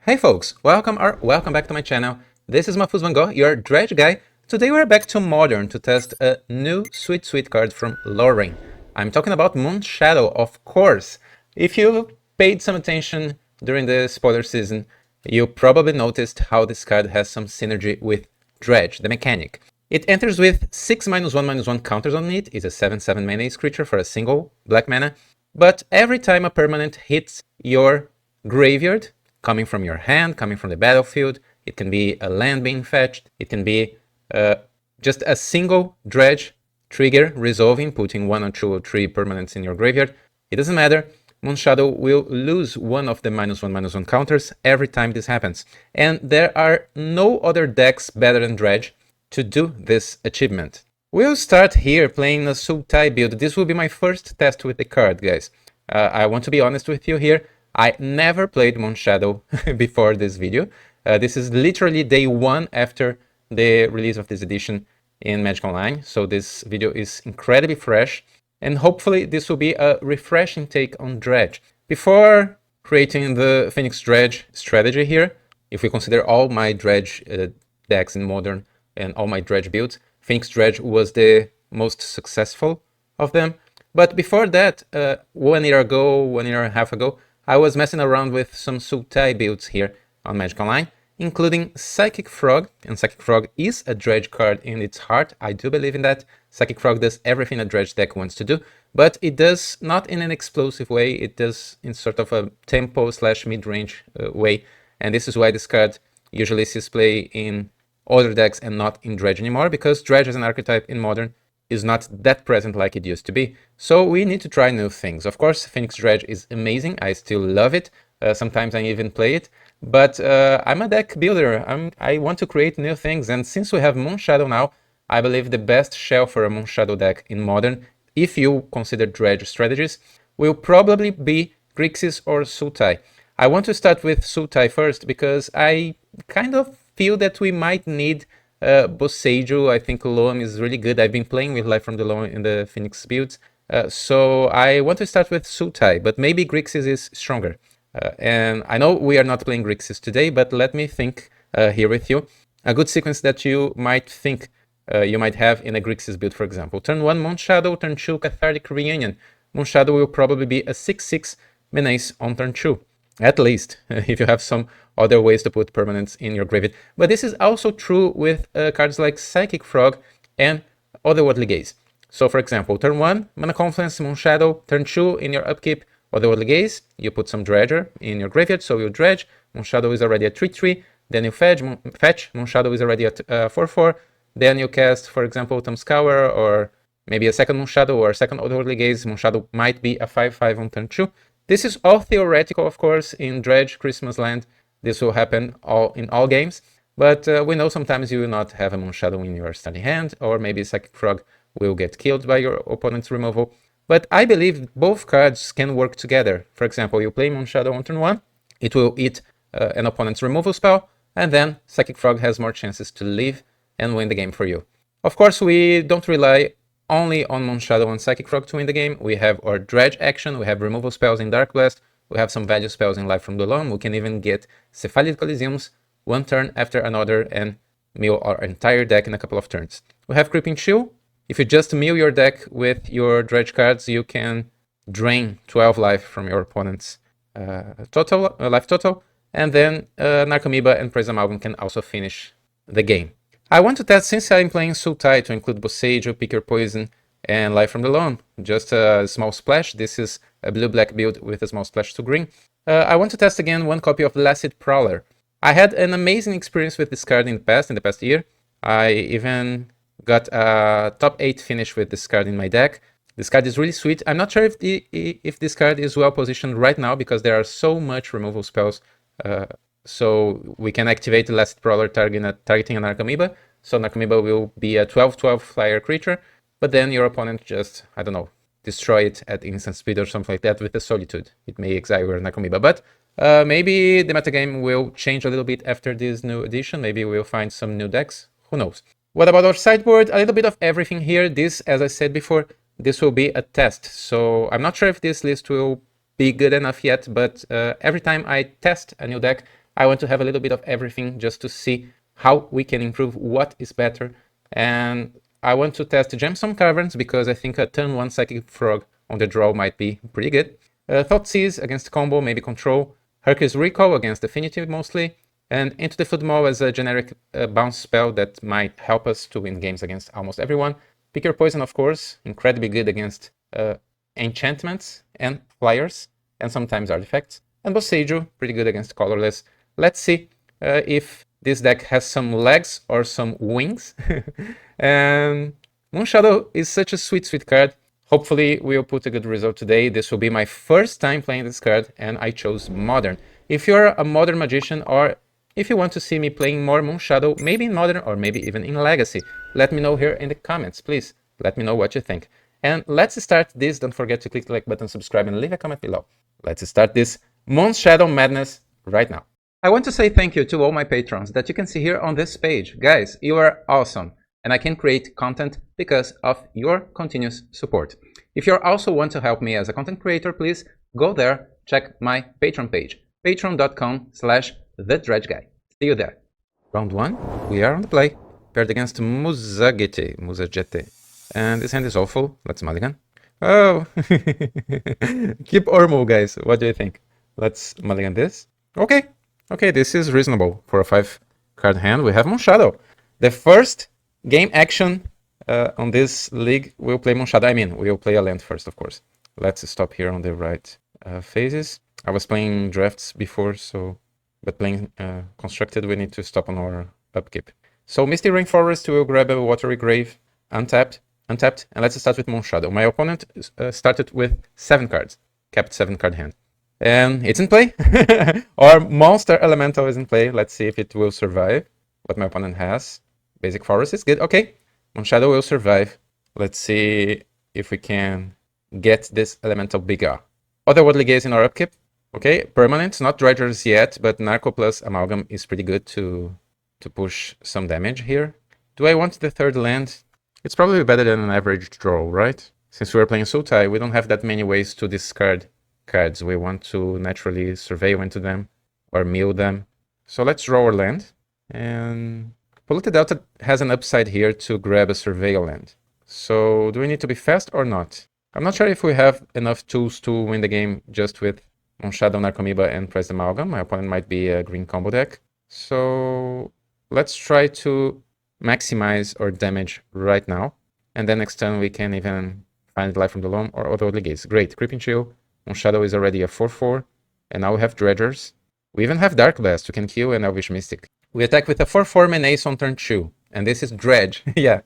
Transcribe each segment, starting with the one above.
Hey folks, welcome back to my channel. This is MahfuzVanGogh, your Dredge guy. Today we're back to Modern to test a new sweet card from Lorwyn. I'm talking about Moonshadow, of course. If you paid some attention during the spoiler season, you probably noticed how this card has some synergy with Dredge, the mechanic. It enters with 6 -1/-1 counters on it. It's a 7/7 mana ace creature for a single black mana. But every time a permanent hits your graveyard, coming from your hand, coming from the battlefield, it can be a land being fetched, it can be just a single Dredge trigger resolving, putting 1 or 2 or 3 permanents in your graveyard. It doesn't matter. Moonshadow will lose one of the -1/-1 counters every time this happens. And there are no other decks better than Dredge to do this achievement. We'll start here playing a Sultai build. This will be my first test with the card, guys. I want to be honest with you here. I never played Moonshadow before this video. This is literally day 1 after the release of this edition in Magic Online, so this video is incredibly fresh, and hopefully this will be a refreshing take on Dredge. Before creating the Phoenix Dredge strategy here, if we consider all my Dredge decks in Modern and all my Dredge builds, Phoenix Dredge was the most successful of them. But before that, 1 year ago, 1.5 years ago, I was messing around with some Sultai builds here on Magic Online, including Psychic Frog, and Psychic Frog is a Dredge card in its heart. I do believe in that. Psychic Frog does everything a Dredge deck wants to do, but it does not in an explosive way, it does in sort of a tempo/mid-range way, and this is why this card usually sees play in other decks and not in Dredge anymore, because Dredge as an archetype in Modern is not that present like it used to be. So we need to try new things. Of course, Phoenix Dredge is amazing. I still love it. Sometimes I even play it. But I'm a deck builder. I want to create new things. And since we have Moonshadow now, I believe the best shell for a Moonshadow deck in Modern, if you consider Dredge strategies, will probably be Grixis or Sultai. I want to start with Sultai first because I kind of feel that we might need Musagete. I think Loam is really good. I've been playing with Life from the Loam in the Phoenix builds. So I want to start with Sultai, but maybe Grixis is stronger. And I know we are not playing Grixis today, but let me think here with you. A good sequence that you might think you might have in a Grixis build, for example. Turn 1 Moonshadow, turn 2 Cathartic Reunion. Moonshadow will probably be a 6/6 menace on turn 2. At least, if you have some other ways to put permanents in your graveyard. But this is also true with cards like Psychic Frog and Otherworldly Gaze. So for example, turn 1, Mana Confluence, Moonshadow, turn 2, in your upkeep, Otherworldly Gaze, you put some Dredger in your graveyard, so you Dredge, Moonshadow is already a 3/3, then you fetch, Moonshadow is already at 4/4, then you cast, for example, Thumbscour, or maybe a second Moonshadow or a second Otherworldly Gaze. Moonshadow might be a 5/5 on turn 2. This is all theoretical, of course. In Dredge, Christmas Land, this will happen in all games. But we know sometimes you will not have a Moonshadow in your starting hand, or maybe Psychic Frog will get killed by your opponent's removal. But I believe both cards can work together. For example, you play Moonshadow on turn 1, it will eat an opponent's removal spell, and then Psychic Frog has more chances to live and win the game for you. Of course, we don't rely only on Moonshadow and Psychic Frog to win the game. We have our Dredge action, we have removal spells in Dark Blast, we have some value spells in Life from the Loam. We can even get Cephalid Coliseums one turn after another and mill our entire deck in a couple of turns. We have Creeping Chill. If you just mill your deck with your Dredge cards, you can drain 12 life from your opponent's life total, and then Narcomoeba and Praise Amalgam can also finish the game. I want to test, since I'm playing Sultai, to include Musagete, Pick Your Poison, and Life from the Loam. Just a small splash. This is a blue-black build with a small splash to green. I want to test again 1 copy of Lacid Prowler. I had an amazing experience with this card in the past year. I even got a top 8 finish with this card in my deck. This card is really sweet. I'm not sure if this card is well positioned right now because there are so much removal spells. So we can activate the Lacid Prowler targeting an Narcomoeba. So Narcomoeba will be a 12/12 flyer creature, but then your opponent just, I don't know, destroy it at instant speed or something like that with a Solitude. It may exile your Narcomoeba, but maybe the metagame will change a little bit after this new edition. Maybe we'll find some new decks. Who knows? What about our sideboard? A little bit of everything here. This, as I said before, this will be a test. So I'm not sure if this list will be good enough yet, but every time I test a new deck, I want to have a little bit of everything just to see how we can improve, what is better. And I want to test Gemstone Caverns because I think a turn 1 Psychic Frog on the draw might be pretty good. Thoughtseize against combo, maybe control. Hercules Recall against Affinity mostly. And Into the Food Maw as a generic bounce spell that might help us to win games against almost everyone. Pick Your Poison, of course, incredibly good against enchantments and flyers, and sometimes artifacts. And Boseiju, pretty good against colorless. Let's see if this deck has some legs or some wings. And Moonshadow is such a sweet card. Hopefully we'll put a good result today. This will be my first time playing this card, and I chose Modern. If you're a Modern Magician, or if you want to see me playing more Moonshadow, maybe in Modern or maybe even in Legacy, let me know here in the comments, please. Let me know what you think. And let's start this. Don't forget to click the like button, subscribe, and leave a comment below. Let's start this Moonshadow madness right now. I want to say thank you to all my patrons that you can see here on this page. Guys, you are awesome, and I can create content because of your continuous support. If you also want to help me as a content creator, please go there, check my Patreon page, patreon.com/thedredgeguy. See you there. Round 1, we are on the play, paired against Musagete. And this hand is awful. Let's mulligan. Oh! Keep Ormo, guys. What do you think? Let's mulligan this. Okay. Okay, this is reasonable for a 5-card hand. We have Moonshadow. The first game action on this league, we'll play Moonshadow. I mean, we'll play a land first, of course. Let's stop here on the right phases. I was playing drafts before, but playing constructed, we need to stop on our upkeep. So Misty Rainforest will grab a Watery Grave, untapped, and let's start with Moonshadow. My opponent started with 7 cards, kept 7-card hand. And it's in play. Our Monster Elemental is in play. Let's see if it will survive what my opponent has. Basic Forest is good. Okay, Moonshadow will survive. Let's see if we can get this Elemental bigger. Otherworldly Gaze in our upkeep. Okay, permanent, not Dredgers yet, but Narco plus Amalgam is pretty good to push some damage here. Do I want the 3rd land? It's probably better than an average draw, right? Since we're playing Sultai, we don't have that many ways to discard cards. We want to naturally surveil into them or mill them. So let's draw our land. And Polluted Delta has an upside here to grab a surveil land. So do we need to be fast or not? I'm not sure if we have enough tools to win the game just with Moonshadow, Narcomoeba, and Press Amalgam. My opponent might be a green combo deck. So let's try to maximize our damage right now. And then next turn we can even find life from the Loam or Otherworldly Gaze. Great. Creeping Chill. Moonshadow is already a 4/4. And now we have Dredgers. We even have Dark Blast, who can kill an Elvish Mystic. We attack with a 4/4 Menace on turn 2. And this is Dredge. Yeah.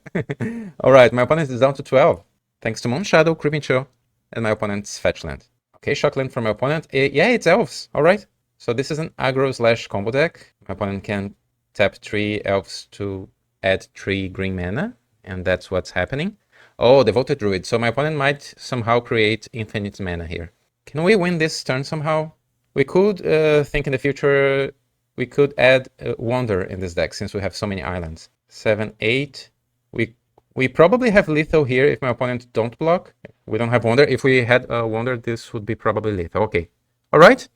Alright, my opponent is down to 12. Thanks to Moonshadow, Creeping Chill, and my opponent's fetch land. Okay, shock land from my opponent. Yeah, it's Elves. Alright. So this is an aggro/combo deck. My opponent can tap 3 Elves to add 3 green mana. And that's what's happening. Oh, Devoted Druid. So my opponent might somehow create infinite mana here. Can we win this turn somehow? We could think in the future we could add Wonder in this deck since we have so many islands. 7, 8. We probably have Lethal here if my opponent don't block. We don't have Wonder. If we had Wonder, this would be probably Lethal. Okay. Alright.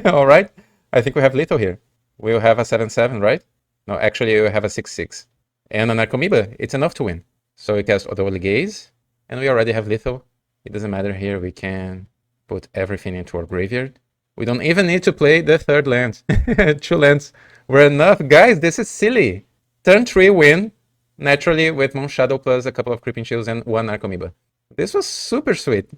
Alright. I think we have Lethal here. We'll have a 7/7, right? No, actually we have a 6/6. And an Narcomoeba. It's enough to win. So we cast Otherworldly Gaze. And we already have Lethal. It doesn't matter here. We can put everything into our graveyard. We don't even need to play the 3rd land. 2 lands were enough. Guys, this is silly. Turn 3 win, naturally with Moonshadow plus a couple of Creeping Chills and 1 Narcomoeba. This was super sweet.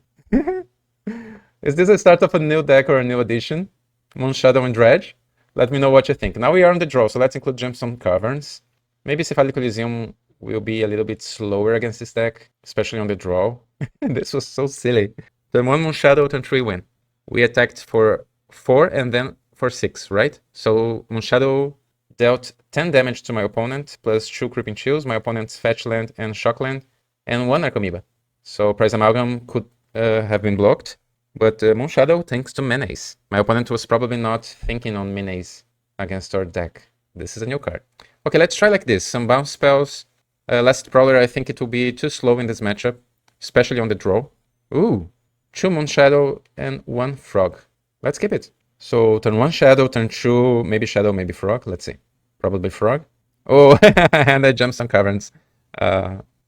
Is this the start of a new deck or a new edition? Moonshadow and Dredge? Let me know what you think. Now we are on the draw, so let's include Gemstone Caverns. Maybe Cephalid Coliseum will be a little bit slower against this deck, especially on the draw. This was so silly. Turn 1 Moonshadow, turn 3 win. We attacked for 4 and then for 6, right? So Moonshadow dealt 10 damage to my opponent, plus 2 Creeping Chills, my opponent's fetch land and shock land, and 1 Narcomoeba. So Prize Amalgam could have been blocked, but Moonshadow, thanks to Menace. My opponent was probably not thinking on Menace against our deck. This is a new card. Okay, let's try like this. Some bounce spells. Last Prowler, I think it will be too slow in this matchup. especially on the draw. Ooh, 2 Moonshadow and 1 Frog. Let's keep it. So turn 1 Shadow, turn 2, maybe Shadow, maybe Frog. Let's see. Probably Frog. Oh, and I jumped some caverns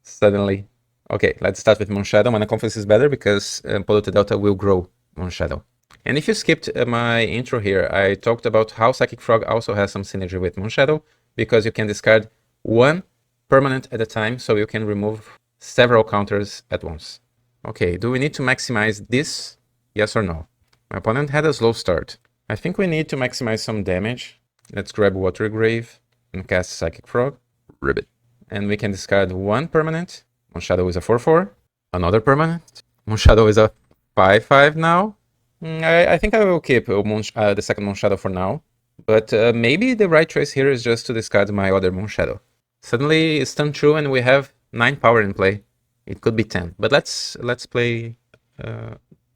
suddenly. Okay, let's start with Moonshadow. Mana Confluence is better because Polluted Delta will grow Moonshadow. And if you skipped my intro here, I talked about how Psychic Frog also has some synergy with Moonshadow because you can discard 1 permanent at a time, so you can remove several counters at once. Okay, do we need to maximize this? Yes or no? My opponent had a slow start. I think we need to maximize some damage. Let's grab Water Grave and cast Psychic Frog. Ribbit. And we can discard 1 permanent. Moonshadow is a 4/4. Another permanent. Moonshadow is a 5/5 now. I think I will keep the second Moonshadow for now. But maybe the right choice here is just to discard my other Moonshadow. Suddenly it's turn 2 and we have 9 power in play. It could be 10. But let's play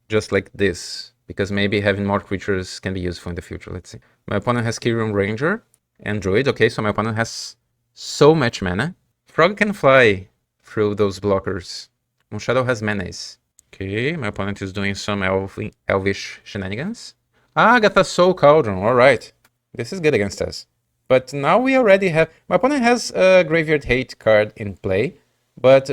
just like this, because maybe having more creatures can be useful in the future. Let's see. My opponent has Kyrian Ranger and Druid. Okay, so my opponent has so much mana. Frog can fly through those blockers. Moonshadow has menace. Okay, my opponent is doing some elvish shenanigans. Agatha Soul Cauldron, alright. This is good against us. But now we already have... My opponent has a Graveyard Hate card in play, but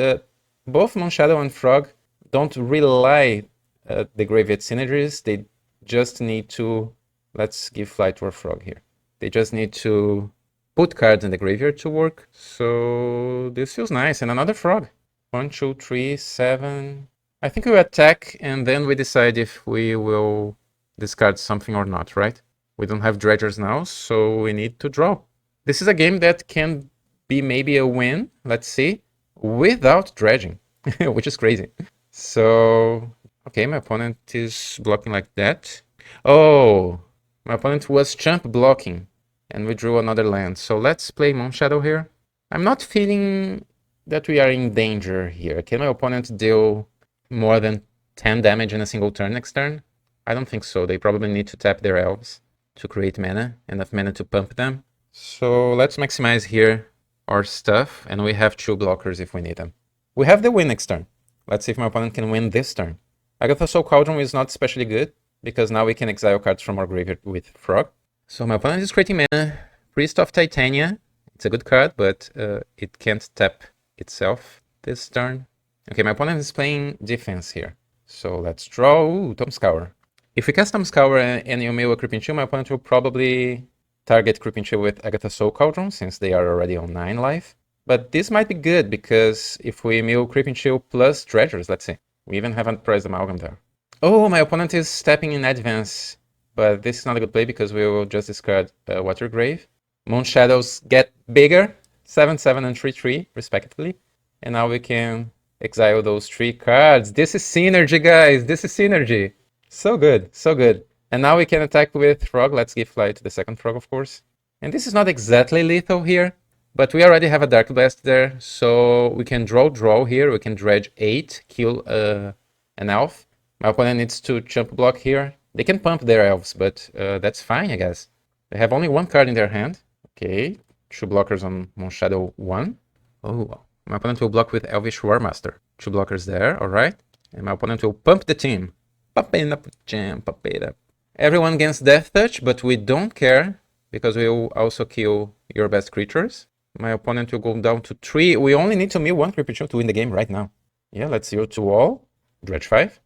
both Moonshadow and Frog don't rely the Graveyard synergies. They just need to... Let's give flight to our Frog here. They just need to put cards in the graveyard to work. So this feels nice. And another Frog. 1, 2, 3, 7... I think we attack and then we decide if we will discard something or not, right? We don't have dredgers now, so we need to draw. This is a game that can be maybe a win, let's see, without dredging, which is crazy. So, okay, my opponent is blocking like that. Oh, my opponent was chump blocking and we drew another land. So let's play Moonshadow here. I'm not feeling that we are in danger here. Can my opponent deal more than 10 damage in a single turn next turn? I don't think so. They probably need to tap their elves to create mana, enough mana to pump them. So let's maximize here our stuff, and we have 2 blockers if we need them. We have the win next turn. Let's see if my opponent can win this turn. Agatha Soul Cauldron is not especially good, because now we can exile cards from our graveyard with Frog. So my opponent is creating mana. Priest of Titania. It's a good card, but it can't tap itself this turn. Okay, my opponent is playing defense here. So let's draw. Ooh, Tom Scour. If we cast Tom Scour and you mill a Creeping Chill, my opponent will probably target Creeping Chill with Agatha Soul Cauldron, since they are already on 9 life. But this might be good, because if we mill Creeping Chill plus Dredgers, let's see. We even have Unprized Amalgam there. Oh, my opponent is stepping in advance. But this is not a good play, because we will just discard Water Grave. Moonshadows get bigger, 7/7 and 3/3, respectively. And now we can exile those 3 cards. This is synergy, guys. This is synergy. So good, so good. And now we can attack with Frog. Let's give flight to the second Frog, of course. And this is not exactly lethal here, but we already have a Dark Blast there, so we can draw here. We can dredge 8, kill an elf. My opponent needs to chump block here. They can pump their elves, but that's fine, I guess. They have only 1 card in their hand. Okay, 2 blockers on Moonshadow 1. Oh, my opponent will block with Elvish Warmaster. 2 blockers there, alright. And my opponent will pump the team. Pump it up, jam, pump it up. Everyone gains Death Touch, but we don't care, because we will also kill your best creatures. My opponent will go down to 3. We only need to mill 1 Creeping Chill to win the game right now. Yeah, let's heal to all. Dredge 5.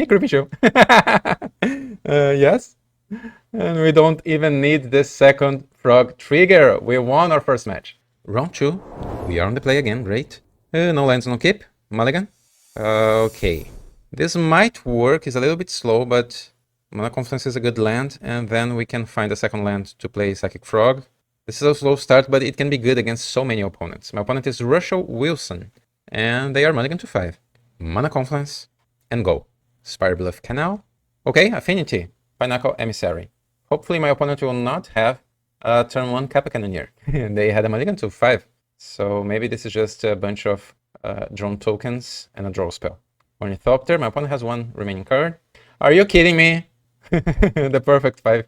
Creeping Chill. Yes. And we don't even need the second Frog trigger. We won our first match. Round 2. We are on the play again. Great. No lands, no keep. Mulligan. Okay. This might work. It's a little bit slow, but Mana Confluence is a good land. And then we can find a second land to play Psychic Frog. This is a slow start, but it can be good against so many opponents. My opponent is Russell Wilson. And they are Mulligan to 5. Mana Confluence. And go. Spirebluff Canal. Okay, Affinity. Pinnacle Emissary. Hopefully my opponent will not have a turn 1 Kappa Cannoneer. They had a Mulligan to 5. So maybe this is just a bunch of drawn tokens and a draw spell. Ornithopter. My opponent has 1 remaining card. Are you kidding me? The perfect 5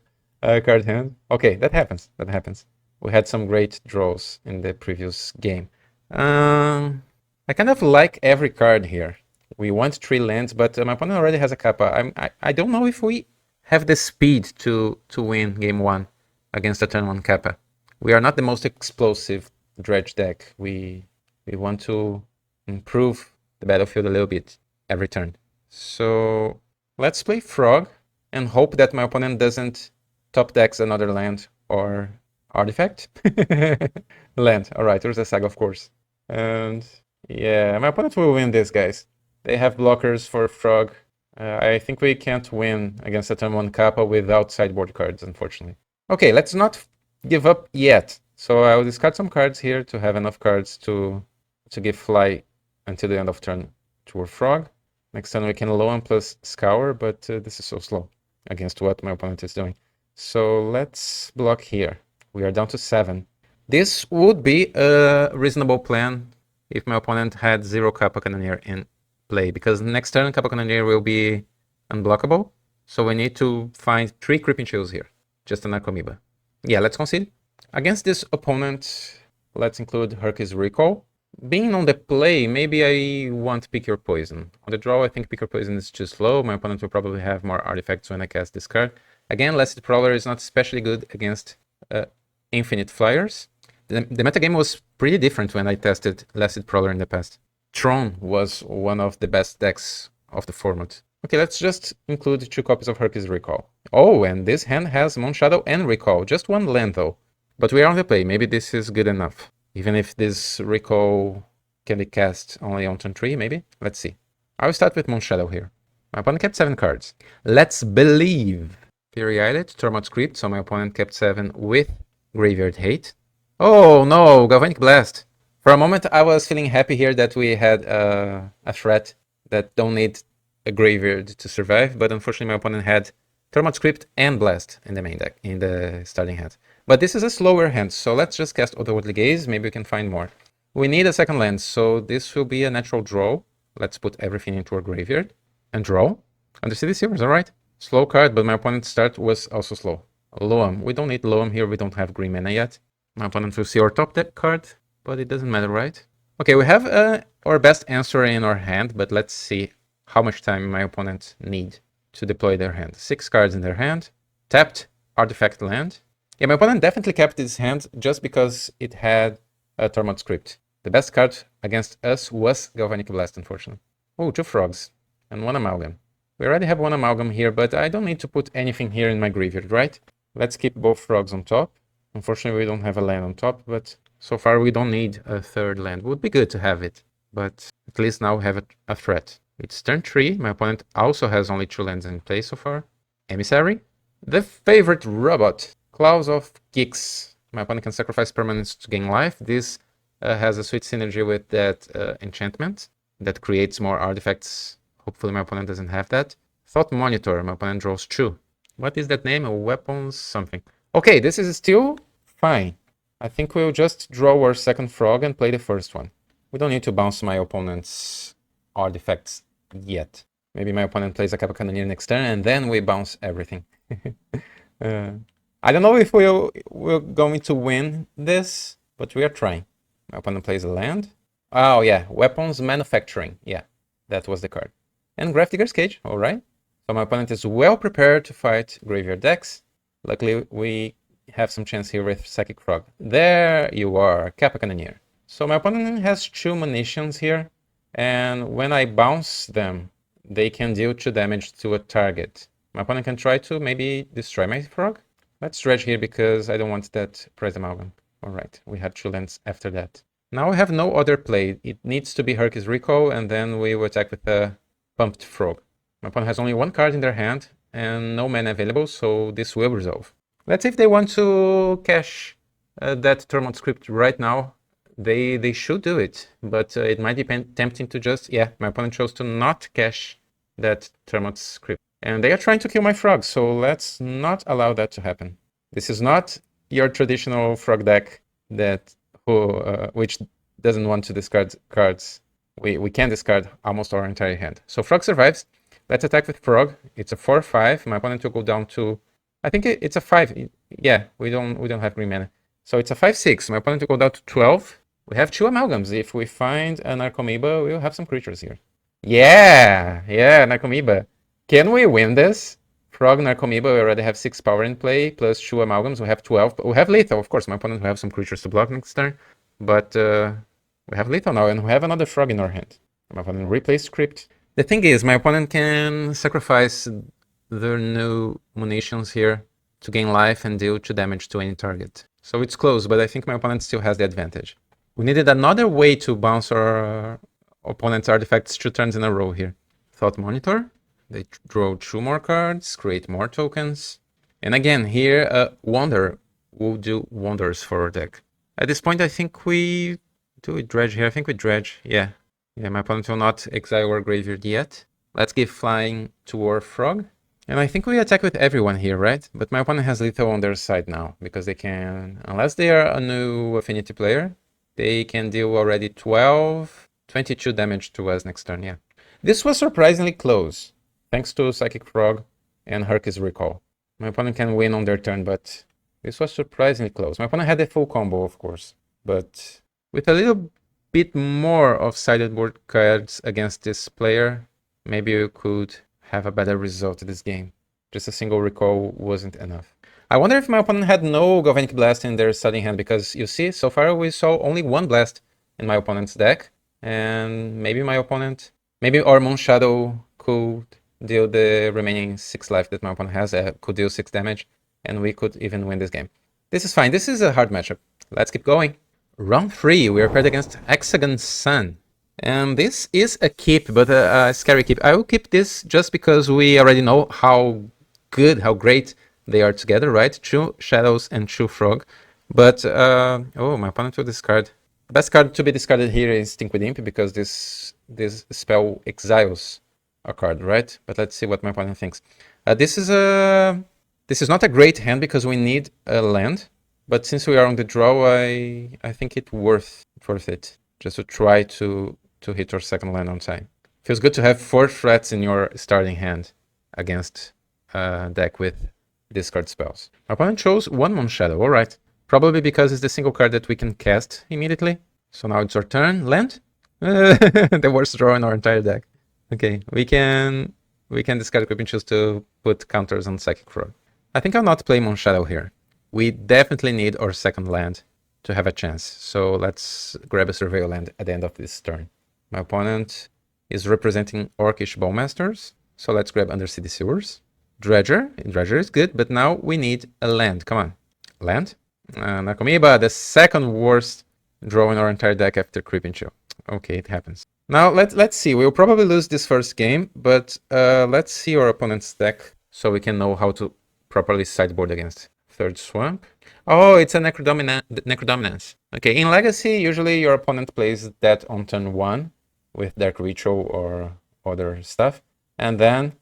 card hand. Okay, that happens. That happens. We had some great draws in the previous game. I kind of like every card here. We want 3 lands, but my opponent already has a Kappa. I don't know if we have the speed to win game 1 against a turn 1 Kappa. We are not the most explosive Dredge deck. We want to improve the battlefield a little bit every turn. So let's play Frog and hope that my opponent doesn't top decks another land or artifact. Land. Alright, there's a Saga, of course. And yeah, my opponent will win this, guys. They have blockers for Frog. I think we can't win against a turn 1 Kappa without sideboard cards, unfortunately. Okay, let's not give up yet. So I will discard some cards here to have enough cards to give fly until the end of turn to our Frog. Next turn we can Loam plus Scour, but this is so slow against what my opponent is doing. So let's block here. We are down to 7. This would be a reasonable plan if my opponent had 0 Kappa Cannoneer in play, because next turn Kappa Cannoneer will be unblockable. So we need to find 3 Creeping Chills here. Just an Arcomoeba. Yeah, let's concede. Against this opponent, let's include Hercules Recall. Being on the play, maybe I want Pick Your Poison. On the draw, I think Pick Your Poison is too slow. My opponent will probably have more artifacts when I cast this card. Again, Lasted Prowler is not especially good against infinite flyers. The metagame was pretty different when I tested Lasted Prowler in the past. Tron was one of the best decks of the format. Okay, let's just include 2 copies of Hercules Recall. Oh, and this hand has Moonshadow and Recall. Just 1 land though. But we are on the play. Maybe this is good enough. Even if this Recall can be cast only on turn 3, maybe? Let's see. I will start with Moonshadow here. My opponent kept 7 cards. Let's believe. Fury Islet, Tormod's Crypt, so my opponent kept 7 with Graveyard Hate. Oh no, Galvanic Blast. For a moment I was feeling happy here that we had a threat that don't need a graveyard to survive, but unfortunately my opponent had Tormod's Crypt and Blast in the main deck, in the starting hand. But this is a slower hand, so let's just cast Otherworldly Gaze, maybe we can find more. We need a second land, so this will be a natural draw. Let's put everything into our graveyard and draw. Undercity Seals, alright. Slow card, but my opponent's start was also slow. Loam. We don't need Loam here, we don't have green mana yet. My opponent will see our top deck card, but it doesn't matter, right? Okay, we have our best answer in our hand, but let's see how much time my opponent need to deploy their hand. 6 cards in their hand. Tapped, artifact land. Yeah, my opponent definitely kept this hand just because it had a Tormod's Crypt. The best card against us was Galvanic Blast, unfortunately. Oh, 2 Frogs and 1 Amalgam. We already have 1 Amalgam here, but I don't need to put anything here in my graveyard, right? Let's keep both Frogs on top. Unfortunately, we don't have a land on top, but so far we don't need a third land. Would be good to have it, but at least now we have a threat. It's turn 3. My opponent also has only 2 lands in play so far. Emissary. The favorite robot. Claws of Geeks. My opponent can sacrifice permanents to gain life. This has a sweet synergy with that enchantment that creates more artifacts. Hopefully my opponent doesn't have that. Thought Monitor. My opponent draws 2. What is that name? Weapons something. Okay, this is still fine. I think we'll just draw our second frog and play the first one. We don't need to bounce my opponent's artifacts yet. Maybe my opponent plays a Kappa Cannoneer next turn and then we bounce everything. I don't know if we're going to win this, but we are trying. My opponent plays a land. Oh yeah, Weapons Manufacturing. Yeah, that was the card. And Gravedigger's Cage, alright. So my opponent is well prepared to fight Graveyard decks. Luckily, we have some chance here with Psychic Frog. There you are, Kappa Cannoneer. So my opponent has 2 munitions here, and when I bounce them, they can deal 2 damage to a target. My opponent can try to maybe destroy my frog. Let's dredge here because I don't want that Prize Amalgam. Alright, we had 2 lands after that. Now we have no other play. It needs to be Hercules Recall, and then we will attack with a Pumped Frog. My opponent has only 1 card in their hand, and no mana available, so this will resolve. Let's see if they want to cash that Tormod's Crypt right now. They should do it, but it might be tempting to just... Yeah, my opponent chose to not cash that Tormod's Crypt. And they are trying to kill my frog, so let's not allow that to happen. This is not your traditional frog deck that which doesn't want to discard cards. We can discard almost our entire hand. So frog survives. Let's attack with frog. It's a 4/5. My opponent will go down to... I think it's a 5. Yeah, we don't have green mana. So it's a 5/6. My opponent will go down to 12. We have 2 Amalgams. If we find an Arcomoeba, we'll have some creatures here. Yeah, Narcomoeba. Can we win this? Frog, Narcomoeba, we already have 6 power in play, plus 2 amalgams, we have 12. We have lethal, of course, my opponent will have some creatures to block next turn, but we have lethal now, and we have another frog in our hand. My opponent replays script. The thing is, my opponent can sacrifice their new munitions here to gain life and deal 2 damage to any target. So it's close, but I think my opponent still has the advantage. We needed another way to bounce our opponent's artifacts 2 turns in a row here. Thought Monitor. They draw 2 more cards, create more tokens. And again, here, Wonder will do wonders for our deck. At this point, I think we do we Dredge here. I think we Dredge, yeah. Yeah, my opponent will not exile our graveyard yet. Let's give flying to our Frog. And I think we attack with everyone here, right? But my opponent has lethal on their side now, because they can, unless they are a new affinity player, they can deal already 22 damage to us next turn, yeah. This was surprisingly close, thanks to Psychic Frog and Herc's Recall. My opponent can win on their turn, but this was surprisingly close. My opponent had a full combo, of course, but with a little bit more of sideboard cards against this player, maybe we could have a better result in this game. Just a single recall wasn't enough. I wonder if my opponent had no Galvanic Blast in their starting hand, because you see, so far we saw only 1 blast in my opponent's deck, and maybe our Moonshadow could deal the remaining 6 life that my opponent has, could deal 6 damage, and we could even win this game. This is fine, this is a hard matchup. Let's keep going. Round 3, we are paired against Hexagon Sun. And this is a keep, but a scary keep. I will keep this just because we already know how good, how great they are together, right? 2 Shadows and 2 Frog. But, oh, my opponent will discard. The best card to be discarded here is Think with Imp, because this spell exiles a card, right? But let's see what my opponent thinks. This is not a great hand because we need a land. But since we are on the draw, I think it's worth it just to try to hit our second land on time. Feels good to have 4 threats in your starting hand against a deck with discard spells. My opponent chose 1 Moonshadow, alright. Probably because it's the single card that we can cast immediately. So now it's our turn. Land? The worst draw in our entire deck. Okay, we can discard Equip and choose to put counters on Psychic Frog. I think I'll not play Moonshadow here. We definitely need our second land to have a chance. So let's grab a Surveil land at the end of this turn. My opponent is representing Orcish Bowmasters. So let's grab Undercity Sewers. Dredger is good, but now we need a land. Come on. Land? Narcomoeba, the second worst draw in our entire deck after Creeping Chill. Okay, it happens. Now let's see. We'll probably lose this first game, but let's see our opponent's deck so we can know how to properly sideboard against. Third Swamp. Oh, it's a Necrodominance. Okay, in Legacy, usually your opponent plays that on turn 1 with Dark Ritual or other stuff, and then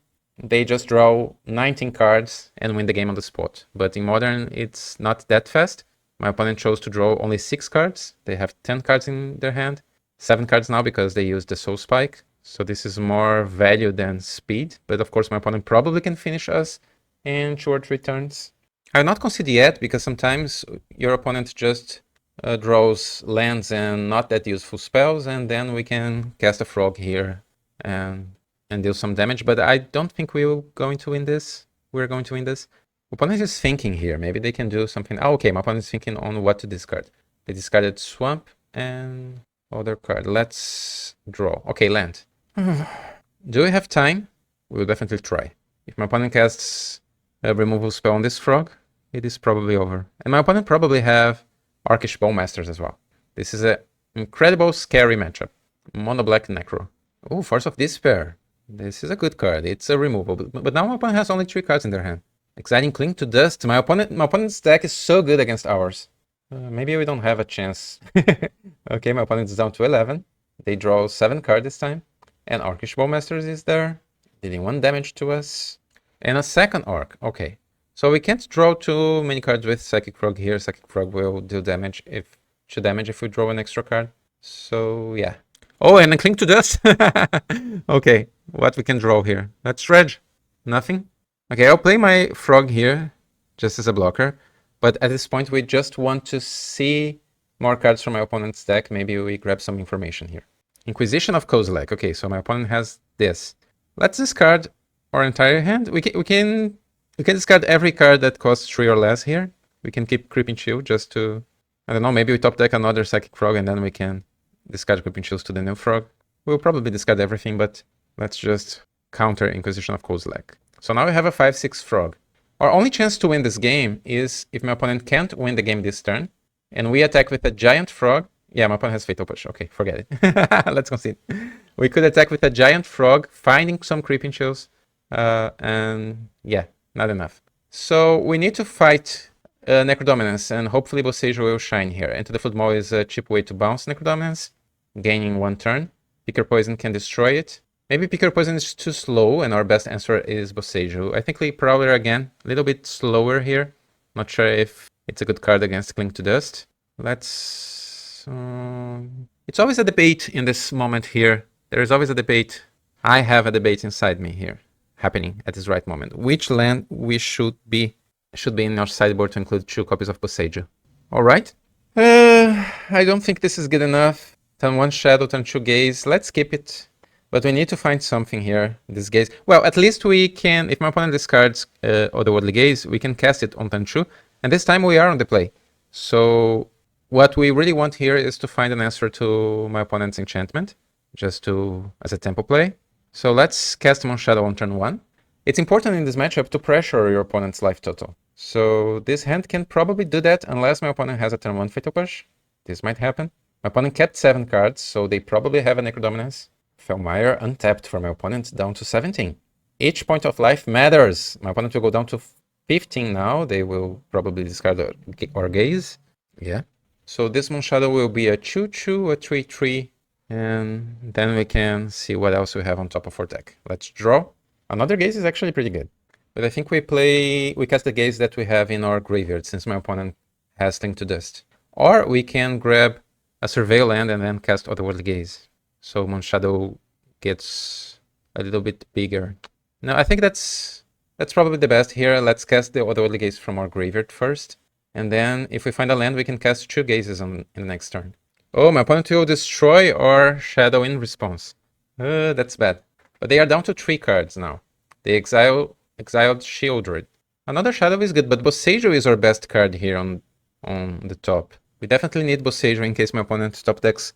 they just draw 19 cards and win the game on the spot. But in Modern, it's not that fast. My opponent chose to draw only 6 cards. They have 10 cards in their hand. 7 cards now because they used the Soul Spike. So this is more value than speed. But of course, my opponent probably can finish us in 2 or 3 turns. I'll not concede yet, because sometimes your opponent just draws lands and not that useful spells, and then we can cast a Frog here and deal some damage. But I don't think we're going to win this. Opponent is thinking here. Maybe they can do something. Oh, okay, my opponent is thinking on what to discard. They discarded Swamp and other card. Let's draw. Okay, land. Do we have time? We'll definitely try. If my opponent casts a removal spell on this Frog, it is probably over. And my opponent probably have Orcish Bowmasters as well. This is an incredible, scary matchup. Mono Black Necro. Oh, Force of Despair. This is a good card. It's a removal. But now my opponent has only 3 cards in their hand. Exciting Cling to Dust. My opponent's deck is so good against ours. Maybe we don't have a chance. Okay, my opponent is down to 11. They draw 7 cards this time. And Orcish Bowmasters is there, dealing 1 damage to us. And a second Orc. Okay. So we can't draw too many cards with Psychic Frog here. Psychic Frog will do damage if 2 damage if we draw an extra card. So yeah. Oh, and a Cling to Dust. Okay, what we can draw here? Let's Dredge. Nothing. Okay, I'll play my Frog here just as a blocker. But at this point, we just want to see more cards from my opponent's deck. Maybe we grab some information here. Inquisition of Kozilek. Okay, so my opponent has this. Let's discard our entire hand. We can discard every card that costs 3 or less here. We can keep Creeping Chill just to, I don't know, maybe we top deck another Psychic Frog and then we can discard Creeping Chills to the new frog. We'll probably discard everything, but let's just counter Inquisition of Kozilek. So now we have a 5/6 frog. Our only chance to win this game is if my opponent can't win the game this turn, and we attack with a giant frog. Yeah, my opponent has Fatal Push. Okay, forget it. Let's concede. We could attack with a giant frog, finding some Creeping Chills, and yeah, not enough. So we need to fight Necrodominance, and hopefully Boseiju will shine here. Into the Football is a cheap way to bounce Necrodominance, gaining 1 turn. Picker Poison can destroy it. Maybe Picker Poison is too slow, and our best answer is Boseiju. I think Leap Prowler again, a little bit slower here. Not sure if it's a good card against Cling to Dust. Let's... it's always a debate in this moment here. There is always a debate. I have a debate inside me here, happening at this right moment. Which land we should be in our sideboard to include 2 copies of Boseiju. Alright. I don't think this is good enough. Turn 1 Shadow, turn 2 Gaze. Let's skip it. But we need to find something here. This Gaze. Well, at least we can, if my opponent discards Otherworldly Gaze, we can cast it on turn 2. And this time we are on the play. So what we really want here is to find an answer to my opponent's enchantment, just to as a tempo play. So let's cast Moonshadow on turn 1. It's important in this matchup to pressure your opponent's life total. So this hand can probably do that unless my opponent has a turn 1 Fatal Push. This might happen. My opponent kept 7 cards, so they probably have a Necrodominance. Felmire untapped for my opponent, down to 17. Each point of life matters. My opponent will go down to 15 now. They will probably discard or Gaze. Yeah. So this Moonshadow will be a 2/2, a 3/3, and then we can see what else we have on top of our deck. Let's draw. Another Gaze is actually pretty good. But I think we cast the Gaze that we have in our graveyard, since my opponent has Cling to Dust. Or we can grab a Surveil land and then cast Otherworldly Gaze. So Moonshadow gets a little bit bigger. No, I think that's probably the best here. Let's cast the Otherworldly Gaze from our graveyard first. And then if we find a land, we can cast 2 Gazes in the next turn. Oh, my opponent will destroy our Shadow in response. That's bad. But they are down to 3 cards now. They exiled Shieldred. Another Shadow is good, but Boseiju is our best card here on the top. We definitely need Boseiju in case my opponent top decks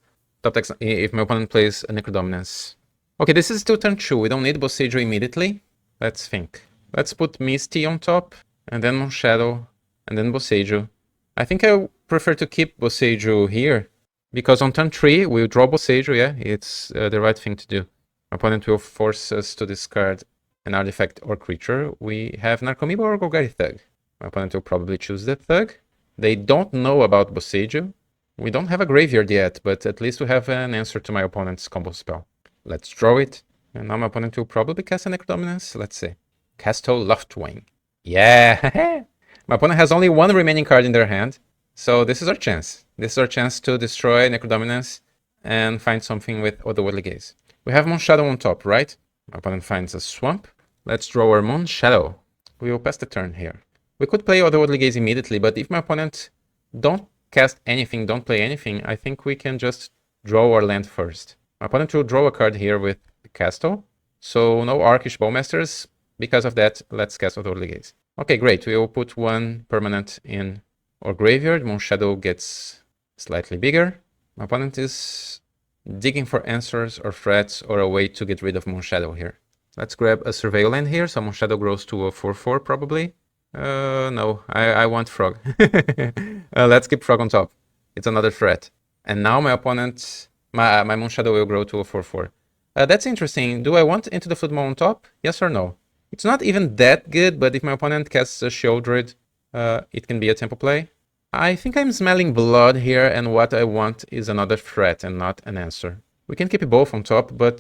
if my opponent plays a Necrodominance. Okay, this is still turn 2. We don't need Boseiju immediately. Let's think. Let's put Misty on top, and then Moonshadow, and then Boseiju. I think I prefer to keep Boseiju here, because on turn 3 we'll draw Boseiju, yeah? It's the right thing to do. My opponent will force us to discard an artifact or creature. We have Narcomoeba or Golgari Thug. My opponent will probably choose the Thug. They don't know about Boseiju. We don't have a graveyard yet, but at least we have an answer to my opponent's combo spell. Let's draw it. And now my opponent will probably cast a Necrodominance. Let's see. Castle Loftwing. Yeah! My opponent has only 1 remaining card in their hand. So this is our chance. This is our chance to destroy Necrodominance and find something with Otherworldly Gaze. We have Moonshadow on top, right? My opponent finds a Swamp. Let's draw our Moonshadow. We will pass the turn here. We could play Otherworldly Gaze immediately, but if my opponent don't cast anything, don't play anything, I think we can just draw our land first. My opponent will draw a card here with the Castle. So no Arkish Bowmasters. Because of that, let's cast Otherworldly Gaze. Okay, great. We will put 1 permanent in our graveyard. Moonshadow gets slightly bigger. My opponent is digging for answers or threats or a way to get rid of Moonshadow here. Let's grab a Surveil land here. So Moonshadow grows to a 4/4 probably. No, I want Frog. Let's keep Frog on top. It's another threat. And now my opponent, my Moonshadow will grow to a 4/4. That's interesting. Do I want Into the Football on top? Yes or no? It's not even that good, but if my opponent casts a Shieldred, it can be a tempo play. I think I'm smelling blood here, and what I want is another threat and not an answer. We can keep both on top, but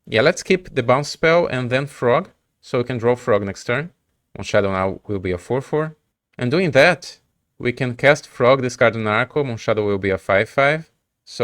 yeah, let's keep the bounce spell and then Frog, so we can draw Frog next turn. Moonshadow now will be a 4/4. And doing that, we can cast Frog, discard an Arco. Moonshadow will be a 5/5. So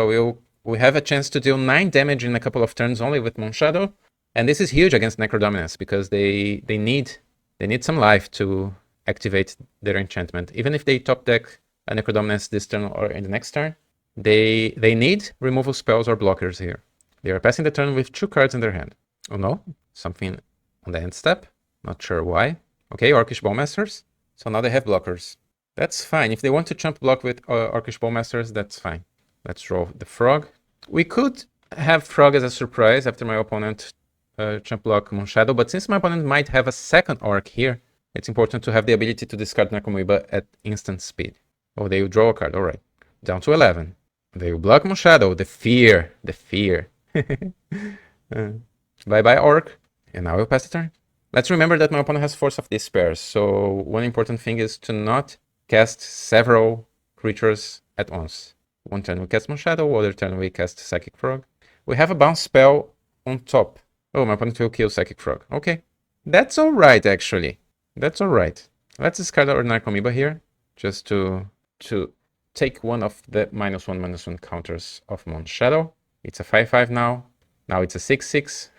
we have a chance to deal 9 damage in a couple of turns only with Moonshadow. And this is huge against Necrodominance because they need some life to activate their enchantment. Even if they top deck a Necrodominance this turn or in the next turn, they need removal spells or blockers here. They are passing the turn with 2 cards in their hand. Oh no, something on the end step. Not sure why. Okay, Orcish Bowmasters. So now they have blockers. That's fine. If they want to chump block with Orcish Bowmasters, that's fine. Let's draw the Frog. We could have Frog as a surprise after my opponent chump block Moonshadow, but since my opponent might have a second Orc here, it's important to have the ability to discard Necromoeba at instant speed. Oh, they will draw a card. All right. Down to 11. They will block Moonshadow. The fear. The fear. Bye-bye, Orc. And now we'll pass the turn. Let's remember that my opponent has Force of Despair, so one important thing is to not cast several creatures at once. One turn we cast Moonshadow, other turn we cast Psychic Frog. We have a bounce spell on top. Oh, my opponent will kill Psychic Frog. Okay. That's alright, actually. That's alright. Let's discard our Necromoeba here, just to take one of the -1/-1 counters of Moonshadow. It's a 5/5 now. Now it's a 6/6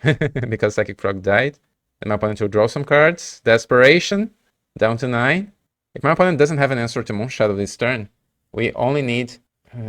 because Psychic Frog died. And my opponent will draw some cards. Desperation. Down to 9. If my opponent doesn't have an answer to Moonshadow this turn, we only need...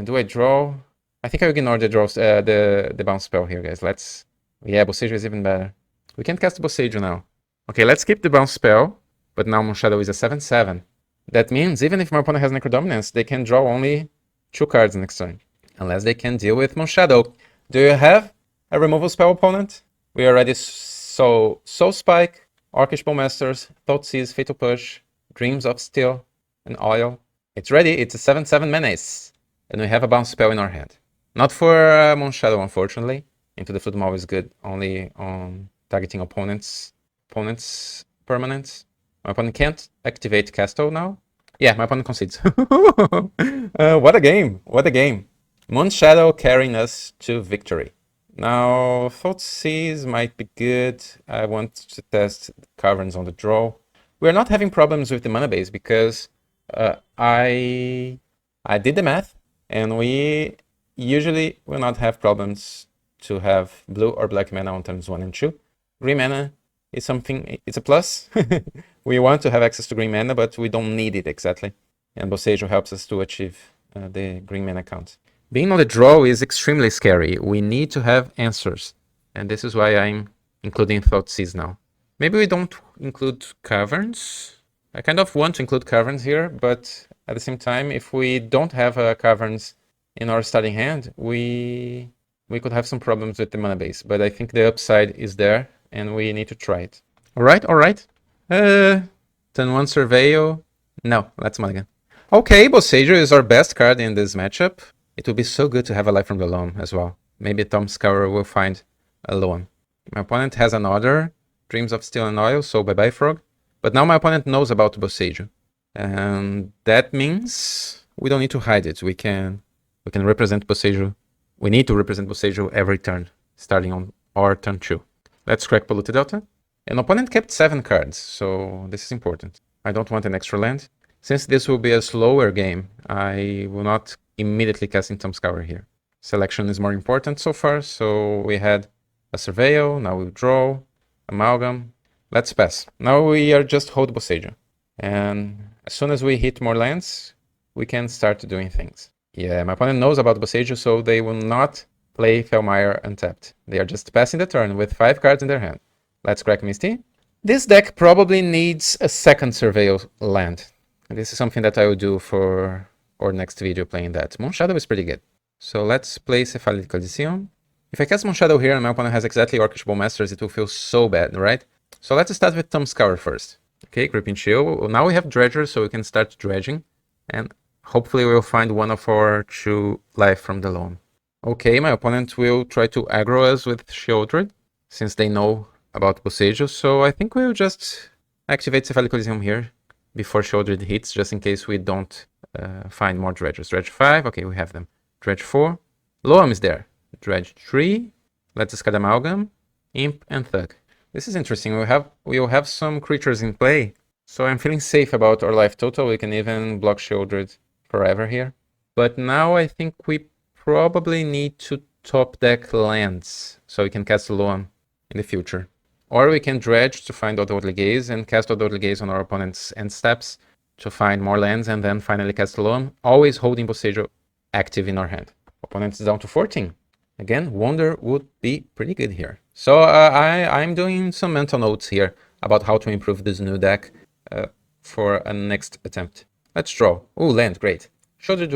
do I draw? I think I will ignore the draws, the bounce spell here, guys. Let's... Yeah, Boseiju is even better. We can't cast Boseiju now. Okay, let's keep the bounce spell. But now Moonshadow is a 7/7. That means even if my opponent has Necrodominance, they can draw only 2 cards next turn. Unless they can deal with Moonshadow. Do you have a removal spell opponent? We are ready. So, Soul Spike, Orcish Bowmasters, Thoughtseize, Fatal Push, Dreams of Steel, and Oil. It's ready. It's a 7/7 menace. And we have a bounce spell in our hand. Not for Moonshadow, unfortunately. Into the Flood Maul is good only on targeting opponents' permanents. My opponent can't activate Castle now. Yeah, my opponent concedes. What a game. What a game. Moonshadow carrying us to victory. Now, Thoughtseize might be good. I want to test Caverns on the draw. We're not having problems with the mana base because I did the math, and we usually will not have problems to have blue or black mana on turns 1 and 2. Green mana is something, it's a plus. We want to have access to green mana, but we don't need it exactly. And Boseiju helps us to achieve the green mana count. Being on the draw is extremely scary. We need to have answers. And this is why I'm including Thoughtseize now. Maybe we don't include Caverns. I kind of want to include Caverns here, but at the same time, if we don't have Caverns in our starting hand, we could have some problems with the mana base. But I think the upside is there, and we need to try it. Alright, alright. Turn 1 Surveil. No, let's mulligan. Okay, Boseiju is our best card in this matchup. It would be so good to have a life from the Loam as well. Maybe Tom Scour will find a Loam. My opponent has another Dreams of Steel and Oil, so bye-bye Frog. But now my opponent knows about Boseiju. And that means we don't need to hide it. We can represent Boseiju. We need to represent Boseiju every turn, starting on our turn 2. Let's crack Polluted Delta. An opponent kept 7 cards, so this is important. I don't want an extra land. Since this will be a slower game, I will not immediately casting Tom Scour here. Selection is more important so far, so we had a Surveil, now we draw, Amalgam. Let's pass. Now we are just hold Boseiju. And as soon as we hit more lands, we can start doing things. Yeah, my opponent knows about Boseiju, so they will not play Felmire untapped. They are just passing the turn with 5 cards in their hand. Let's crack Misty. This deck probably needs a second Surveil land. This is something that I will do for our next video playing that. Moonshadow is pretty good. So let's play Cephalid Coliseum. If I cast Moonshadow here and my opponent has exactly Orcish Bowmasters, it will feel so bad, right? So let's start with Tom Scour first. Okay, Gripping Chill. Now we have Dredger, so we can start dredging. And hopefully we'll find one of our 2 life from the Loam. Okay, my opponent will try to aggro us with Shieldred, since they know about Boseiju. So I think we'll just activate Cephalid Coliseum here before Shieldred hits, just in case we don't find more Dredgers. Dredge 5, okay, we have them. Dredge 4, Loam is there. Dredge 3, let's discard Amalgam, Imp, and Thug. This is interesting. We will have some creatures in play, so I'm feeling safe about our life total. We can even block Shieldred forever here. But now I think we probably need to top deck lands, so we can cast Loam in the future. Or we can Dredge to find Otherworldly Gaze and cast Otherworldly Gaze on our opponent's end steps to find more lands, and then finally cast Loam, always holding Boseiju active in our hand. Opponent is down to 14. Again, Wonder would be pretty good here. So I'm doing some mental notes here about how to improve this new deck for a next attempt. Let's draw. Ooh, land, great. Shoulder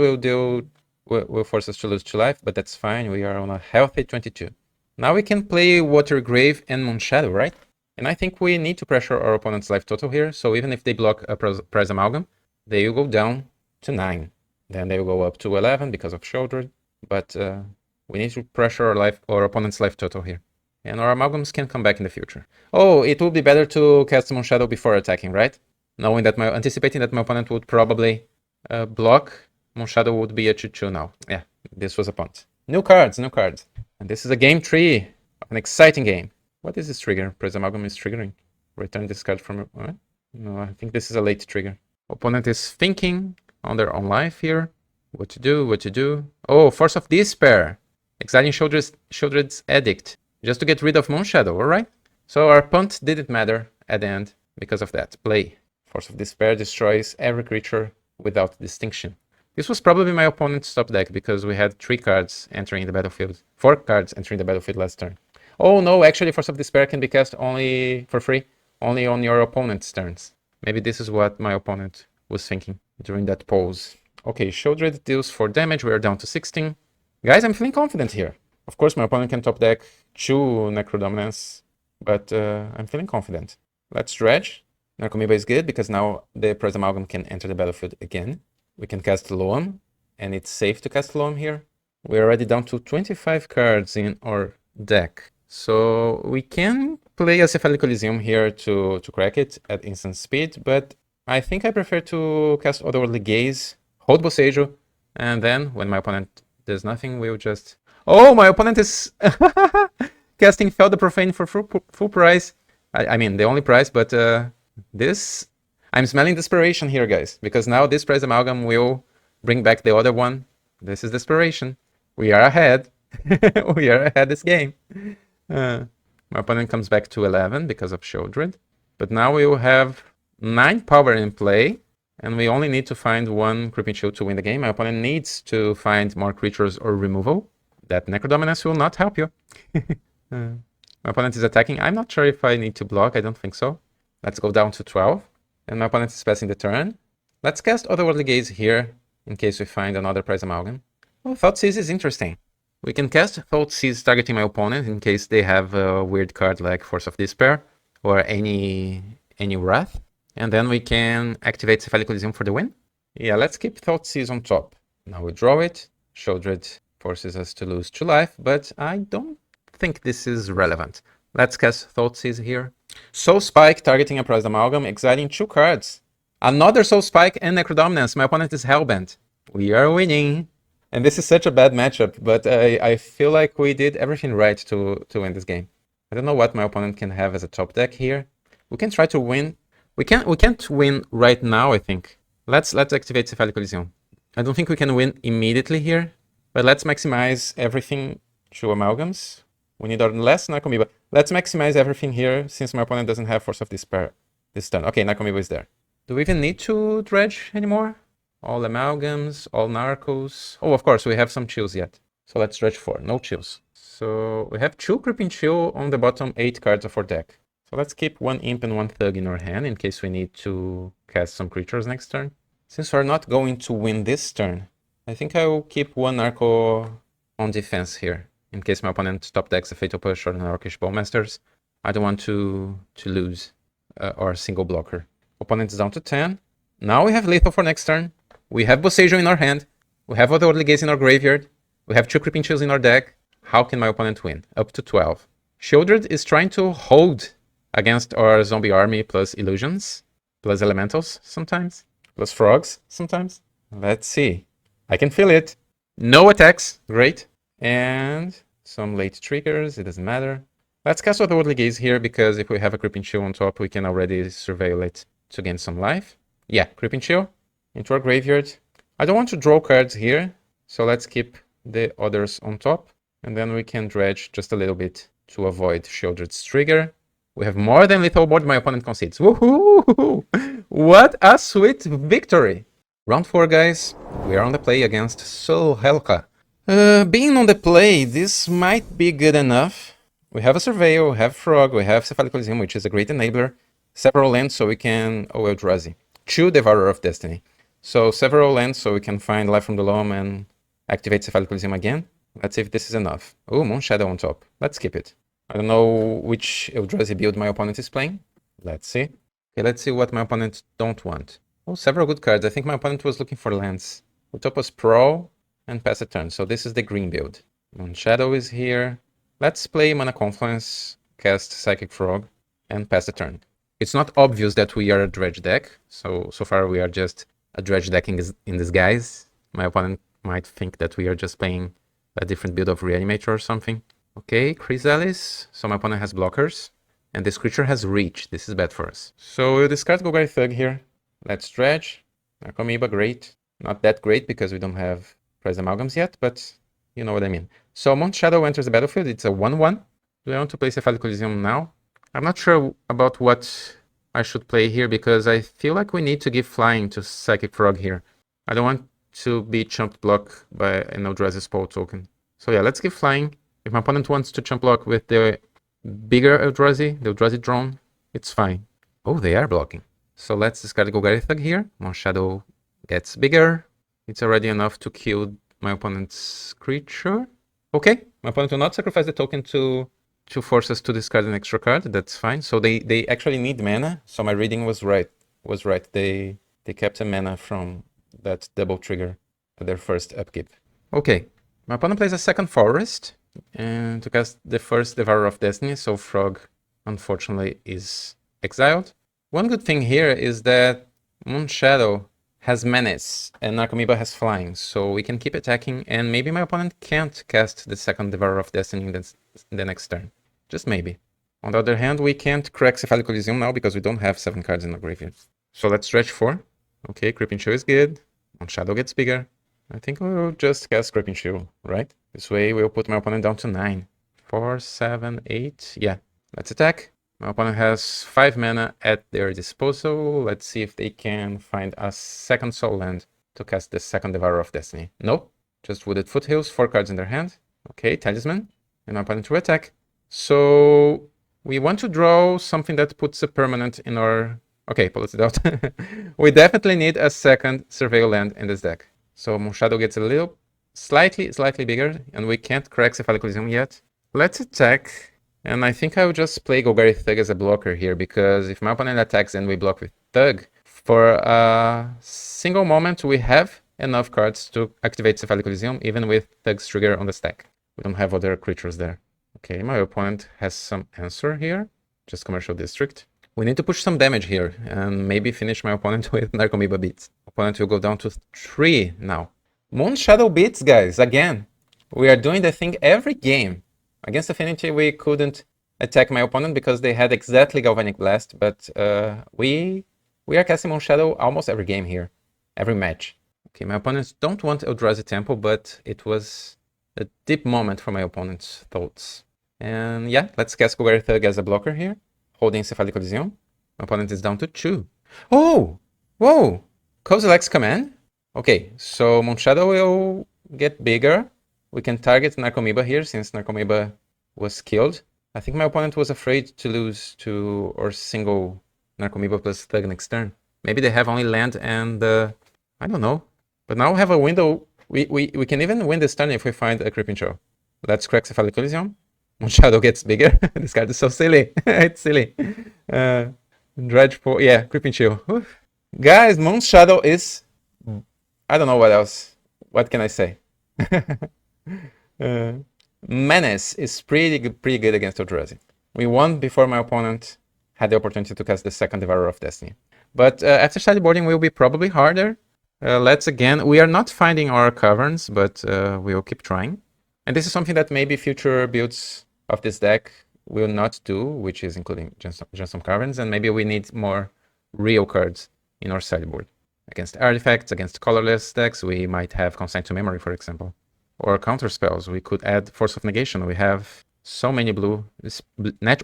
will force us to lose 2 life, but that's fine. We are on a healthy 22. Now we can play Water Grave and Moonshadow, right? And I think we need to pressure our opponent's life total here. So even if they block a Prize Amalgam, they will go down to 9. Then they will go up to 11 because of Shoulder. But we need to pressure our opponent's life total here. And our Amalgams can come back in the future. Oh, it would be better to cast Moonshadow before attacking, right? Knowing that anticipating that my opponent would probably block, Moonshadow would be a 2-2 now. Yeah, this was a punt. New cards, new cards. And this is a game 3, an exciting game. What is this trigger? Prize Amalgam is triggering. Return this card from... No, I think this is a late trigger. Opponent is thinking on their own life here. What to do, what to do. Oh, Force of Despair. Exiling Shieldred's Edict. Just to get rid of Moonshadow, alright? So our punt didn't matter at the end because of that. Play. Force of Despair destroys every creature without distinction. This was probably my opponent's top deck because we had 3 cards entering the battlefield. 4 cards entering the battlefield last turn. Oh no, actually Force of Despair can be cast only for free, only on your opponent's turns. Maybe this is what my opponent was thinking during that pause. Okay, Shieldred deals 4 damage, we are down to 16. Guys, I'm feeling confident here. Of course, my opponent can top deck 2 Necrodominance, but I'm feeling confident. Let's Dredge. Narcomoeba is good because now the Prize Amalgam can enter the battlefield again. We can cast Loam, and it's safe to cast Loam here. We're already down to 25 cards in our deck. So we can play a Cephalid Coliseum here to crack it at instant speed, but I think I prefer to cast Otherworldly Gaze, hold Boseiju, and then when my opponent does nothing, we'll just... Oh, my opponent is casting Fel the Profane for full price. I mean, the only price, but this... I'm smelling desperation here, guys, because now this Prize Amalgam will bring back the other one. This is desperation. We are ahead. We are ahead this game. My opponent comes back to 11 because of Shieldred. But now we will have 9 power in play, and we only need to find 1 Creeping Shield to win the game. My opponent needs to find more creatures or removal. That Necrodominance will not help you. My opponent is attacking. I'm not sure if I need to block. I don't think so. Let's go down to 12. And my opponent is passing the turn. Let's cast Otherworldly Gaze here, in case we find another Prize Amalgam. Oh, Thoughtseize is interesting. We can cast Thoughtseize targeting my opponent in case they have a weird card like Force of Despair or any Wrath. And then we can activate Cephalid Coliseum for the win. Yeah, let's keep Thoughtseize on top. Now we draw it. Shieldred forces us to lose 2 life, but I don't think this is relevant. Let's cast Thoughtseize here. Soul Spike targeting a Prize Amalgam, exiling 2 cards. Another Soul Spike and Necrodominance. My opponent is Hellbent. We are winning. And this is such a bad matchup, but I feel like we did everything right to win this game. I don't know what my opponent can have as a top deck here. We can try to win. We can't win right now, I think. Let's activate Cephalid Coliseum. I don't think we can win immediately here, but let's maximize everything to Amalgams. We need our last Narcomoeba. Let's maximize everything here since my opponent doesn't have Force of Despair this turn. Okay, Narcomoeba is there. Do we even need to Dredge anymore? All Amalgams, all Narcos. Oh, of course, we have some chills yet. So let's Dredge 4. No chills. So we have 2 Creeping Chill on the bottom 8 cards of our deck. So let's keep 1 Imp and 1 Thug in our hand in case we need to cast some creatures next turn. Since we're not going to win this turn, I think I will keep 1 Narco on defense here. In case my opponent top decks a Fatal Push or an Orcish Bowmasters. I don't want to lose our single blocker. Opponent is down to 10. Now we have lethal for next turn. We have Boseiju in our hand. We have Otherworldly Gaze in our graveyard. We have 2 Creeping Chills in our deck. How can my opponent win? Up to 12. Shieldred is trying to hold against our zombie army plus illusions, plus elementals sometimes, plus frogs sometimes. Let's see. I can feel it. No attacks. Great. And some late triggers. It doesn't matter. Let's cast Otherworldly Gaze here because if we have a Creeping Chill on top, we can already surveil it to gain some life. Yeah, Creeping Chill into our graveyard. I don't want to draw cards here, so let's keep the others on top. And then we can Dredge just a little bit to avoid Shieldred's trigger. We have more than lethal board. My opponent concedes. Woohoo! What a sweet victory! Round 4, guys. We are on the play against Sulhelka. Being on the play, this might be good enough. We have a Surveil, we have Frog, we have Cephalid Coliseum, which is a great enabler. Several lands so we can... Oh, Eldrazi. 2 Devourer of Destiny. So several lands so we can find Life from the Loam and activate Cephalid Coliseum again. Let's see if this is enough. Oh, Moonshadow on top. Let's skip it. I don't know which Eldrazi build my opponent is playing. Let's see. Okay, let's see what my opponent don't want. Oh, several good cards. I think my opponent was looking for lands. On top was Sprawl and pass a turn. So this is the green build. Moonshadow is here. Let's play Mana Confluence, cast Psychic Frog, and pass the turn. It's not obvious that we are a Dredge deck. So far we are just a Dredge deck in disguise. My opponent might think that we are just playing a different build of Reanimator or something. Okay, Chrysalis. So my opponent has blockers. And this creature has reach. This is bad for us. So we'll discard Golgari Thug here. Let's Dredge. Narcomoeba, great. Not that great because we don't have Prize Amalgams yet, but you know what I mean. So Moonshadow enters the battlefield. It's a 1-1. Do I want to play Cephalid Coliseum now? I'm not sure about what I should play here because I feel like we need to give flying to Psychic Frog here. I don't want to be chumped block by an Eldrazi Spell token. So yeah, let's give flying. If my opponent wants to chump block with the bigger Eldrazi, the Eldrazi drone, it's fine. Oh, they are blocking. So let's discard Golgari Thug here. Moonshadow gets bigger. It's already enough to kill my opponent's creature. Okay, my opponent will not sacrifice the token to force us to discard an extra card. That's fine. So they actually need mana. So my reading was right. They kept a mana from that double trigger at their first upkeep. Okay, my opponent plays a second forest and to cast the first Devourer of Destiny. So Frog, unfortunately, is exiled. One good thing here is that Moonshadow has Menace and Narcomoeba has Flying, so we can keep attacking and maybe my opponent can't cast the second Devourer of Destiny in the next turn. Just maybe. On the other hand, we can't crack Cephalid Coliseum now because we don't have 7 cards in the graveyard. So let's stretch 4. Okay, Creeping Chill is good. Moonshadow gets bigger. I think we'll just cast Creeping Chill, right? This way we'll put my opponent down to 9. 4, 7, 8. Yeah, let's attack. My opponent has 5 mana at their disposal. Let's see if they can find a second Soul Land to cast the second Devourer of Destiny. Nope, just Wooded Foothills, 4 cards in their hand. Okay, Talisman, and my opponent to attack. So we want to draw something that puts a permanent in our... Okay, pull it out. We definitely need a second Surveil land in this deck. So Moonshadow gets a little, slightly bigger, and we can't crack Cephalid Coliseum yet. Let's attack. And I think I will just play Golgari Thug as a blocker here, because if my opponent attacks and we block with Thug, for a single moment we have enough cards to activate Cephalid Coliseum, even with Thug's trigger on the stack. We don't have other creatures there. Okay, my opponent has some answer here, just Commercial District. We need to push some damage here, and maybe finish my opponent with Narcomoeba Beats. Opponent will go down to 3 now. Moonshadow Beats, guys, again. We are doing the thing every game. Against Affinity, we couldn't attack my opponent because they had exactly Galvanic Blast, but we are casting Moonshadow almost every game here, every match. Okay, my opponents don't want Eldrazi Temple, but it was a deep moment for my opponent's thoughts. And yeah, let's cast Golgari Thug as a blocker here, holding Cephalid Coliseum. My opponent is down to 2. Oh! Whoa! Kozilek's Command? Okay, so Moonshadow will get bigger. We can target Narcomoeba here, since Narcomoeba was killed. I think my opponent was afraid to lose to or single Narcomoeba plus Thug next turn. Maybe they have only land and... I don't know. But now we have a window. We can even win this turn if we find a Creeping Chill. Let's crack Cephalid Coliseum. Moonshadow gets bigger. This card is so silly. It's silly. Dredge 4. Yeah, Creeping Chill. Oof. Guys, Moonshadow is... I don't know what else. What can I say? Menace is pretty good against Eldrazi. We won before my opponent had the opportunity to cast the second Devourer of Destiny. But after sideboarding will be probably harder. Let's again... We are not finding our caverns, but we'll keep trying. And this is something that maybe future builds of this deck will not do, which is including just some caverns, and maybe we need more real cards in our sideboard. Against artifacts, against colorless decks, we might have Consign to Memory, for example. Or counter spells. We could add Force of Negation. We have so many blue...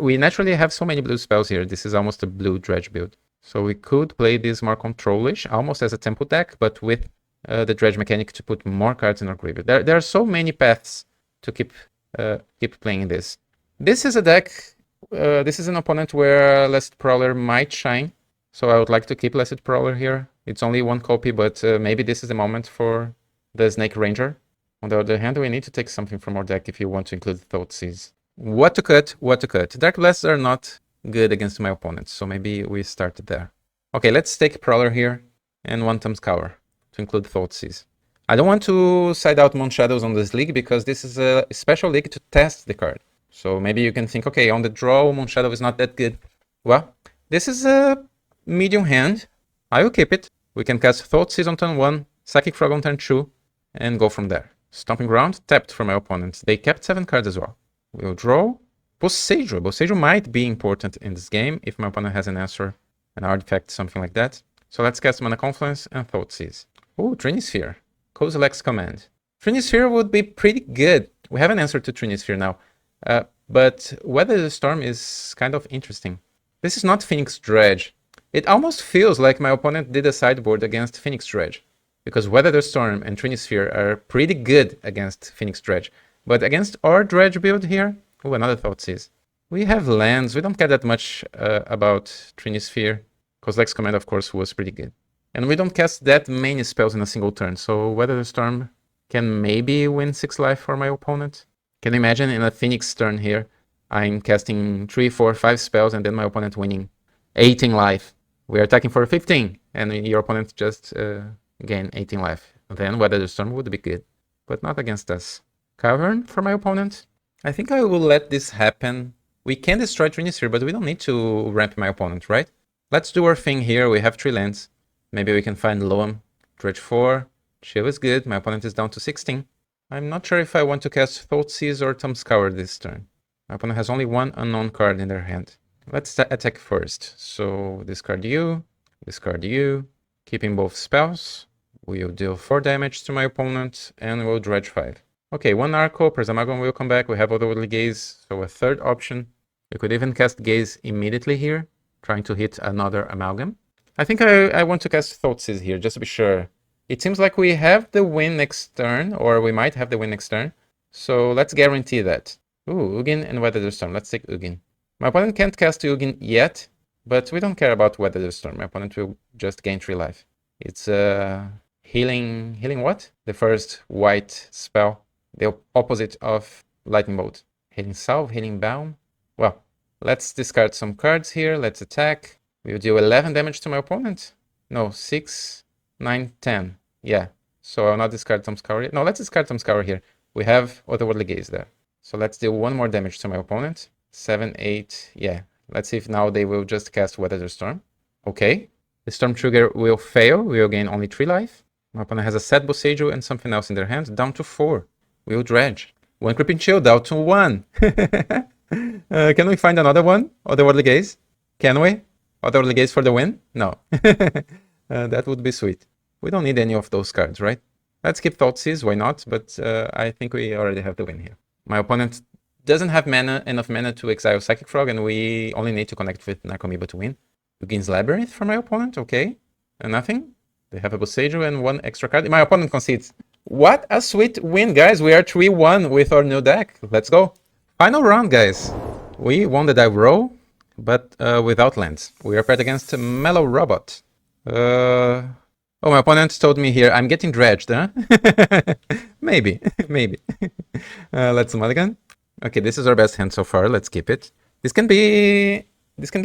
We naturally have so many blue spells here. This is almost a blue Dredge build. So we could play this more controlish, almost as a tempo deck, but with the Dredge mechanic to put more cards in our graveyard. There are so many paths to keep playing this. This is a deck, this is an opponent where Lasted Prowler might shine, so I would like to keep Lasted Prowler here. It's only one copy, but maybe this is the moment for the Snake Ranger. On the other hand, we need to take something from our deck if you want to include Thoughtseize. What to cut, what to cut. Dark Blasts are not good against my opponents, so maybe we start there. Okay, let's take Prowler here and one Thumbscour to include Thoughtseize. I don't want to side out Moonshadows on this league because this is a special league to test the card. So maybe you can think, okay, on the draw, Moonshadow is not that good. Well, this is a medium hand. I will keep it. We can cast Thoughtseize on turn 1, Psychic Frog on turn 2, and go from there. Stomping Ground, tapped for my opponents. They kept 7 cards as well. We'll draw Musagete. Musagete might be important in this game if my opponent has an answer, an artifact, something like that. So let's cast Mana Confluence and Thoughtseize. Ooh, Trinisphere. Kozilek's Command. Trinisphere would be pretty good. We have an answer to Trinisphere now. But Weather the Storm is kind of interesting. This is not Phoenix Dredge. It almost feels like my opponent did a sideboard against Phoenix Dredge, because Weather the Storm and Trinisphere are pretty good against Phoenix Dredge. But against our Dredge build here, oh, another Thoughtseize. We have lands, we don't care that much about Trinisphere. Kozilek's Command, of course, was pretty good. And we don't cast that many spells in a single turn, so Weather the Storm can maybe win 6 life for my opponent. Can you imagine in a Phoenix turn here, I'm casting 3, 4, 5 spells and then my opponent winning 18 life. We are attacking for 15 and your opponent just gain 18 life. Then Weather the Storm would be good, but not against us. Cavern for my opponent. I think I will let this happen. We can destroy Trinisphere, but we don't need to ramp my opponent, right? Let's do our thing here. We have 3 lands. Maybe we can find Loam. Dredge 4. Chill is good. My opponent is down to 16. I'm not sure if I want to cast Thoughtseize or Thumbscour this turn. My opponent has only 1 unknown card in their hand. Let's attack first. So discard you, keeping both spells. We'll deal 4 damage to my opponent and we'll Dredge 5. Okay, 1 Arco, Prismagon will come back. We have Otherworldly Gaze, so a third option. We could even cast Gaze immediately here, trying to hit another Amalgam. I think I want to cast Thoughtseize here, just to be sure. It seems like we have the win next turn, or we might have the win next turn. So let's guarantee that. Ooh, Ugin and Weather the Storm. Let's take Ugin. My opponent can't cast Ugin yet, but we don't care about Weather the Storm. My opponent will just gain 3 life. It's healing what? The first white spell. The opposite of Lightning Bolt. Healing Salve, Healing Balm. Well, let's discard some cards here. Let's attack. We'll deal 11 damage to my opponent. No, 6, 9, 10. Yeah, so I'll not discard Thumbscour yet. No, let's discard Thumbscour here. We have Otherworldly Gaze there. So let's deal 1 more damage to my opponent. 7, 8, yeah. Let's see if now they will just cast Weather the Storm. Okay. The Storm Trigger will fail. We will gain only 3 life. My opponent has a Sad Boseiju and something else in their hand. Down to 4. We will Dredge. 1 Creeping Chill, down to 1. Can we find another one? Otherworldly Gaze? Can we? Otherworldly Gaze for the win? No. That would be sweet. We don't need any of those cards, right? Let's keep Thoughtseize, why not? But I think we already have the win here. My opponent doesn't have enough mana to exile Psychic Frog, and we only need to connect with Narcomoeba to win. Ugin's Labyrinth for my opponent, okay. And nothing. They have a Boseiju and 1 extra card. My opponent concedes. What a sweet win, guys. We are 3-1 with our new deck. Let's go. Final round, guys. We won the dive roll, but without lands. We are paired against mellowrobot. Oh, my opponent told me here, I'm getting dredged, huh? Maybe. Let's mulligan. Okay, this is our best hand so far. Let's keep it. This can be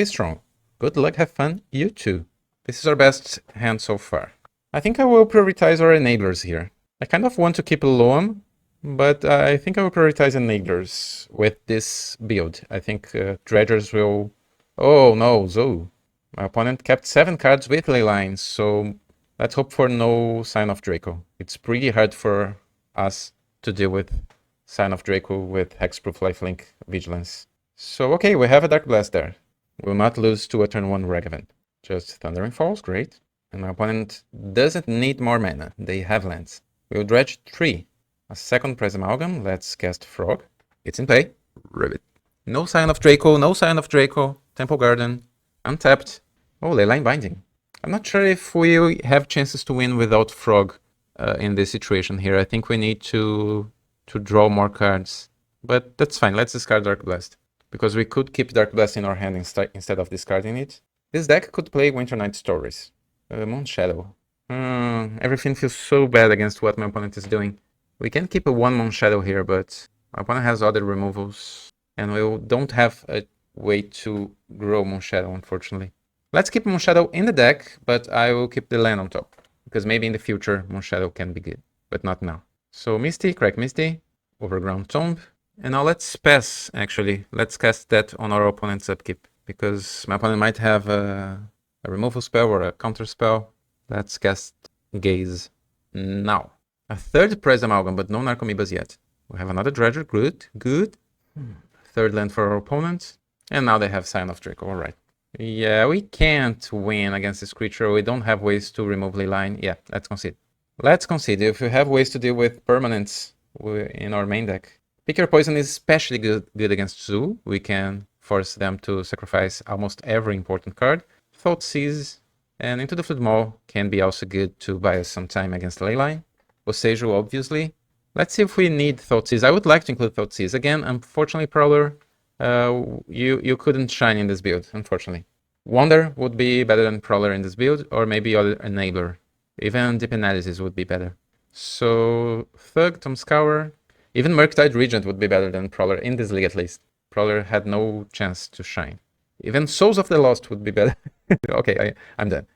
strong. Good luck, have fun. You too. This is our best hand so far. I think I will prioritize our enablers here. I kind of want to keep Loam, but I think I will prioritize enablers with this build. I think dredgers will... Oh no, Zoo. My opponent kept 7 cards with Leylines, so let's hope for no Sign of Draco. It's pretty hard for us to deal with Sign of Draco with Hexproof, Lifelink, Vigilance. So okay, we have a Dark Blast there. We'll not lose to a turn 1 Regavant. Just Thundering Falls, great. And my opponent doesn't need more mana, they have lands. We'll Dredge 3. A second Press Amalgam, let's cast Frog. It's in play. Ribbit. No Sign of Draco, no Sign of Draco. Temple Garden. Untapped. Oh, Leyline Binding. I'm not sure if we have chances to win without Frog in this situation here. I think we need to draw more cards. But that's fine. Let's discard Dark Blast. Because we could keep Dark Blast in our hand instead of discarding it. This deck could play Winter Night Stories. Moonshadow. Everything feels so bad against what my opponent is doing. We can keep a 1 Moonshadow here, but my opponent has other removals. And we don't have a way to grow Moonshadow, unfortunately. Let's keep Moonshadow in the deck, but I will keep the land on top. Because maybe in the future, Moonshadow can be good, but not now. So Misty, crack Misty, Overground Tomb. And now let's pass, actually. Let's cast that on our opponent's upkeep. Because my opponent might have a removal spell or a counter spell. Let's cast Gaze now. A third Press Amalgam, but no Narcomoebas yet. We have another Dredger, good. Third land for our opponent. And now they have Scion of Draco, alright. Yeah, we can't win against this creature. We don't have ways to remove Leyline. Yeah, let's concede. Let's concede. If we have ways to deal with permanents in our main deck. Pick Your Poison is especially good against Zoo. We can force them to sacrifice almost every important card. Thoughtseize and Into the Flood Maw can be also good to buy us some time against Leyline. Boseiju, obviously. Let's see if we need Thoughtseize. I would like to include Thoughtseize. Again, unfortunately, Prowler, you couldn't shine in this build, unfortunately. Wonder would be better than Prowler in this build, or maybe other Enabler. Even Deep Analysis would be better. So, Thug, Tom Scour, even Murktide Regent would be better than Prowler, in this league at least. Prowler had no chance to shine. Even Souls of the Lost would be better. Okay, I'm done.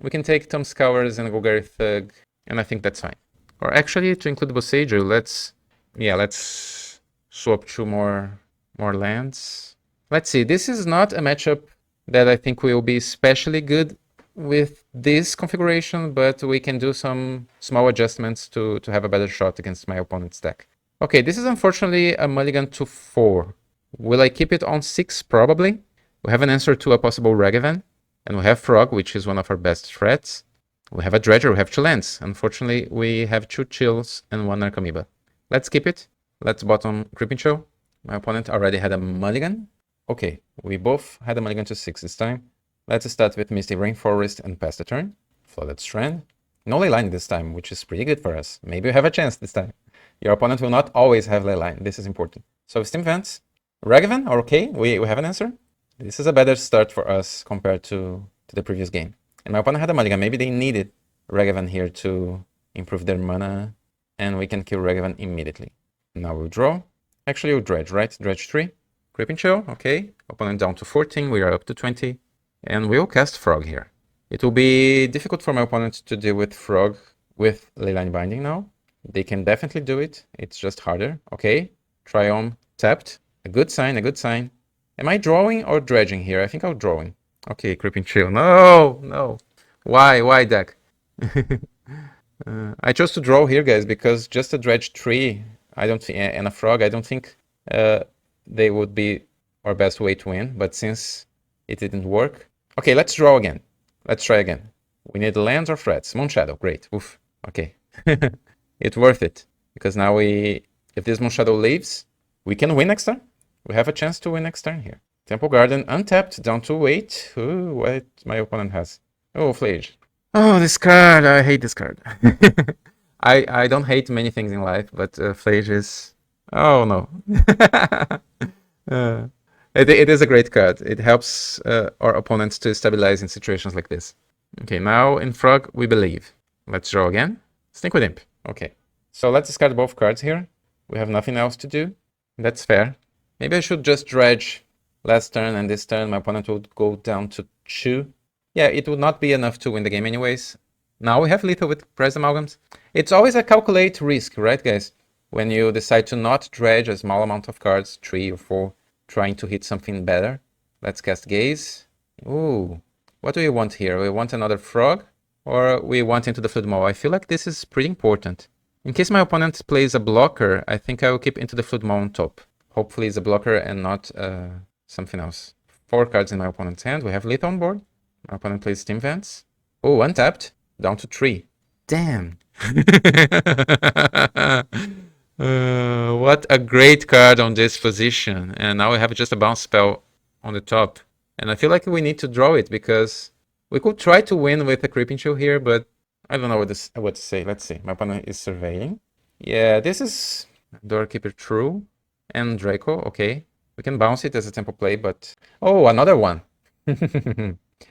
We can take Tom Scours and Golgari Thug, and I think that's fine. Or actually, to include Boseiju, let's swap 2 more lands. Let's see, this is not a matchup that I think will be especially good with this configuration, but we can do some small adjustments to have a better shot against my opponent's deck. Okay, this is unfortunately a mulligan to 4. Will I keep it on 6? Probably. We have an answer to a possible Ragavan, and we have Frog, which is one of our best threats. We have a Dredger, we have 2 lands. Unfortunately, we have 2 Chills and 1 Narcomoeba. Let's keep it. Let's bottom Creeping Chill. My opponent already had a mulligan. Okay, we both had a mulligan to 6 this time. Let's start with Misty Rainforest and pass the turn. Flooded Strand. No Leyline this time, which is pretty good for us. Maybe we have a chance this time. Your opponent will not always have Leyline. This is important. So Steam Vents. Ragavan, okay, we have an answer. This is a better start for us compared to the previous game. And my opponent had a mulligan. Maybe they needed Ragavan here to improve their mana. And we can kill Ragavan immediately. Now we'll draw. Actually, we'll Dredge, right? Dredge 3. Creeping Chill, okay. Opponent down to 14. We are up to 20. And we'll cast Frog here. It will be difficult for my opponent to deal with Frog with Leyline Binding now. They can definitely do it. It's just harder. Okay. Triome tapped. A good sign, a good sign. Am I drawing or dredging here? I think I'm drawing. Okay, Creeping Chill. No. Why deck? I chose to draw here, guys, because just a Dredge 3 and a Frog, I don't think they would be our best way to win. But since it didn't work... Okay, let's draw again. Let's try again. We need lands or threats. Moonshadow, great. Oof. Okay. It's worth it. Because now if this Moonshadow leaves, we can win next turn. We have a chance to win next turn here. Temple Garden untapped, down to 8. Ooh, what my opponent has. Oh, Flage. Oh, this card. I hate this card. I don't hate many things in life, but Flage is... Oh, no. It is a great card. It helps our opponents to stabilize in situations like this. Okay, now in Frog, we believe. Let's draw again. Stink with Imp. Okay. So let's discard both cards here. We have nothing else to do. That's fair. Maybe I should just Dredge last turn, and this turn my opponent would go down to 2. Yeah, it would not be enough to win the game anyways. Now we have lethal with Press Amalgams. It's always a calculate risk, right, guys? When you decide to not Dredge a small amount of cards, 3 or 4, trying to hit something better. Let's cast Gaze. Ooh, what do we want here? We want another Frog, or we want Into the Flood Maw? I feel like this is pretty important. In case my opponent plays a blocker, I think I will keep Into the Flood Maw on top. Hopefully it's a blocker and not something else. 4 cards in my opponent's hand. We have Lethal on board. My opponent plays Steam Vents. Oh, untapped. Down to 3. Damn. What a great card on this position. And now we have just a bounce spell on the top. And I feel like we need to draw it because we could try to win with a Creeping Chill here, but I don't know what to say. Let's see. My opponent is surveying. Yeah, this is Doorkeeper True and Draco. Okay. We can bounce it as a tempo play, but... Oh, another one.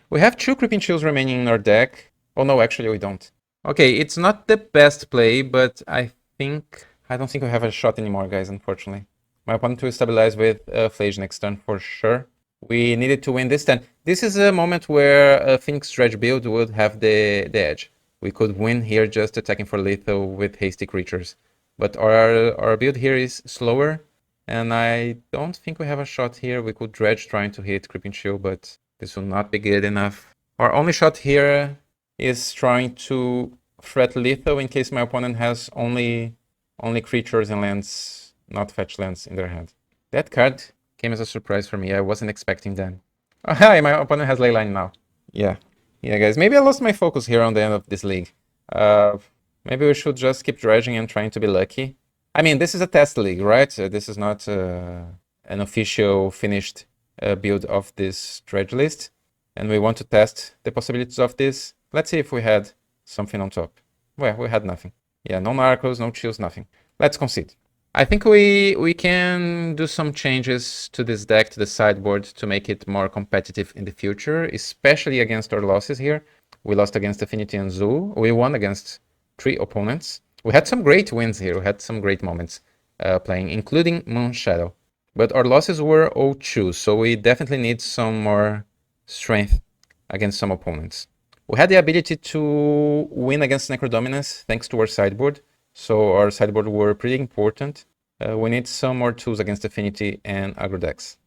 We have 2 Creeping Chills remaining in our deck. Oh no, actually we don't. Okay, it's not the best play, but I don't think we have a shot anymore, guys, unfortunately. My opponent will stabilize with Phage next turn for sure. We needed to win this turn. This is a moment where a Phoenix Dredge build would have the edge. We could win here just attacking for lethal with hasty creatures. But our build here is slower, and I don't think we have a shot here. We could Dredge trying to hit Creeping Chill, but this will not be good enough. Our only shot here is trying to threat lethal in case my opponent has only creatures and lands, not fetch lands in their hand. That card came as a surprise for me. I wasn't expecting that. Oh, hi, my opponent has Leyline now. Yeah, guys. Maybe I lost my focus here on the end of this league. Maybe we should just keep dredging and trying to be lucky. I mean, this is a test league, right? This is not an official finished build of this dredge list. And we want to test the possibilities of this. Let's see if we had something on top. Well, we had nothing. Yeah, no Narcos, no Chills, nothing. Let's concede. I think we can do some changes to this deck, to the sideboard, to make it more competitive in the future, especially against our losses here. We lost against Affinity and Zoo. We won against 3 opponents. We had some great wins here. We had some great moments playing, including Moonshadow. But our losses were 0-2, so we definitely need some more strength against some opponents. We had the ability to win against Necrodominance thanks to our sideboard, so our sideboard were pretty important. We need some more tools against Affinity and aggro decks.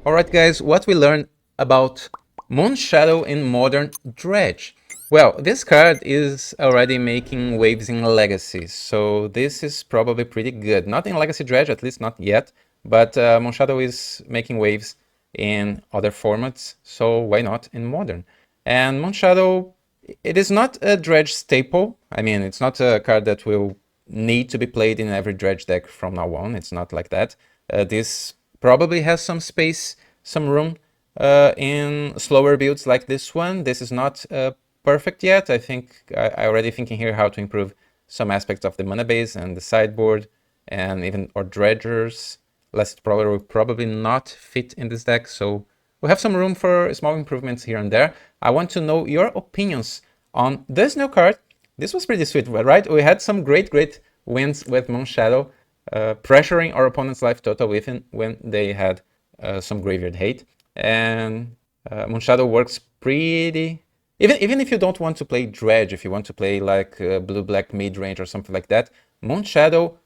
Alright guys, what we learned about Moonshadow in Modern Dredge. Well, this card is already making waves in Legacy, so this is probably pretty good. Not in Legacy Dredge, at least not yet, but Moonshadow is making waves in other formats, so why not in Modern? And Moonshadow, it is not a Dredge staple. I mean, it's not a card that will need to be played in every Dredge deck from now on. It's not like that. This probably has some space, some room in slower builds like this one. This is not perfect yet. I think I already thinking here how to improve some aspects of the mana base and the sideboard and even our dredgers. Last Prowler will probably not fit in this deck, so we have some room for small improvements here and there. I want to know your opinions on this new card. This was pretty sweet, right? We had some great wins with Moonshadow, pressuring our opponent's life total within when they had some graveyard hate. And Moonshadow works pretty... Even if you don't want to play Dredge, if you want to play like blue-black mid-range or something like that, Moonshadow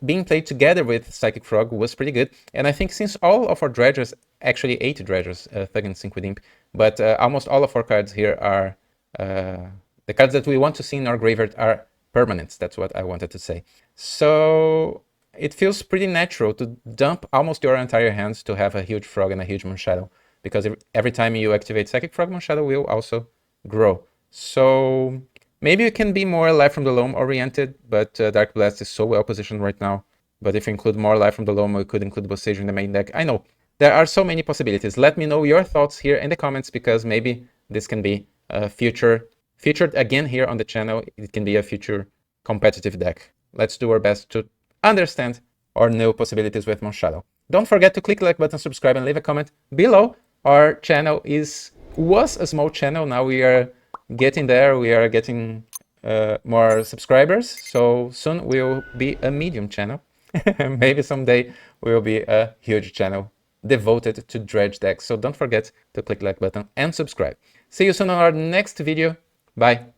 being played together with Psychic Frog was pretty good. And I think since all of our dredgers, actually 8 dredgers, Thug and Sync with Imp, but almost all of our cards here are the cards that we want to see in our graveyard are permanents. That's what I wanted to say. So it feels pretty natural to dump almost your entire hands to have a huge Frog and a huge Moonshadow, because every time you activate Psychic Frog, Moonshadow will also grow. So maybe it can be more Life from the Loam oriented, but Dark Blast is so well positioned right now. But if we include more Life from the Loam, we could include Bossage in the main deck. I know, there are so many possibilities. Let me know your thoughts here in the comments, because maybe this can be featured again here on the channel. It can be a future competitive deck. Let's do our best to understand our new possibilities with Moonshadow. Don't forget to click the like button, subscribe, and leave a comment below. Our channel was a small channel. Now we are getting there. We are getting more subscribers. So soon we'll be a medium channel. Maybe someday we will be a huge channel devoted to Dredge decks. So don't forget to click the like button and subscribe. See you soon on our next video. Bye.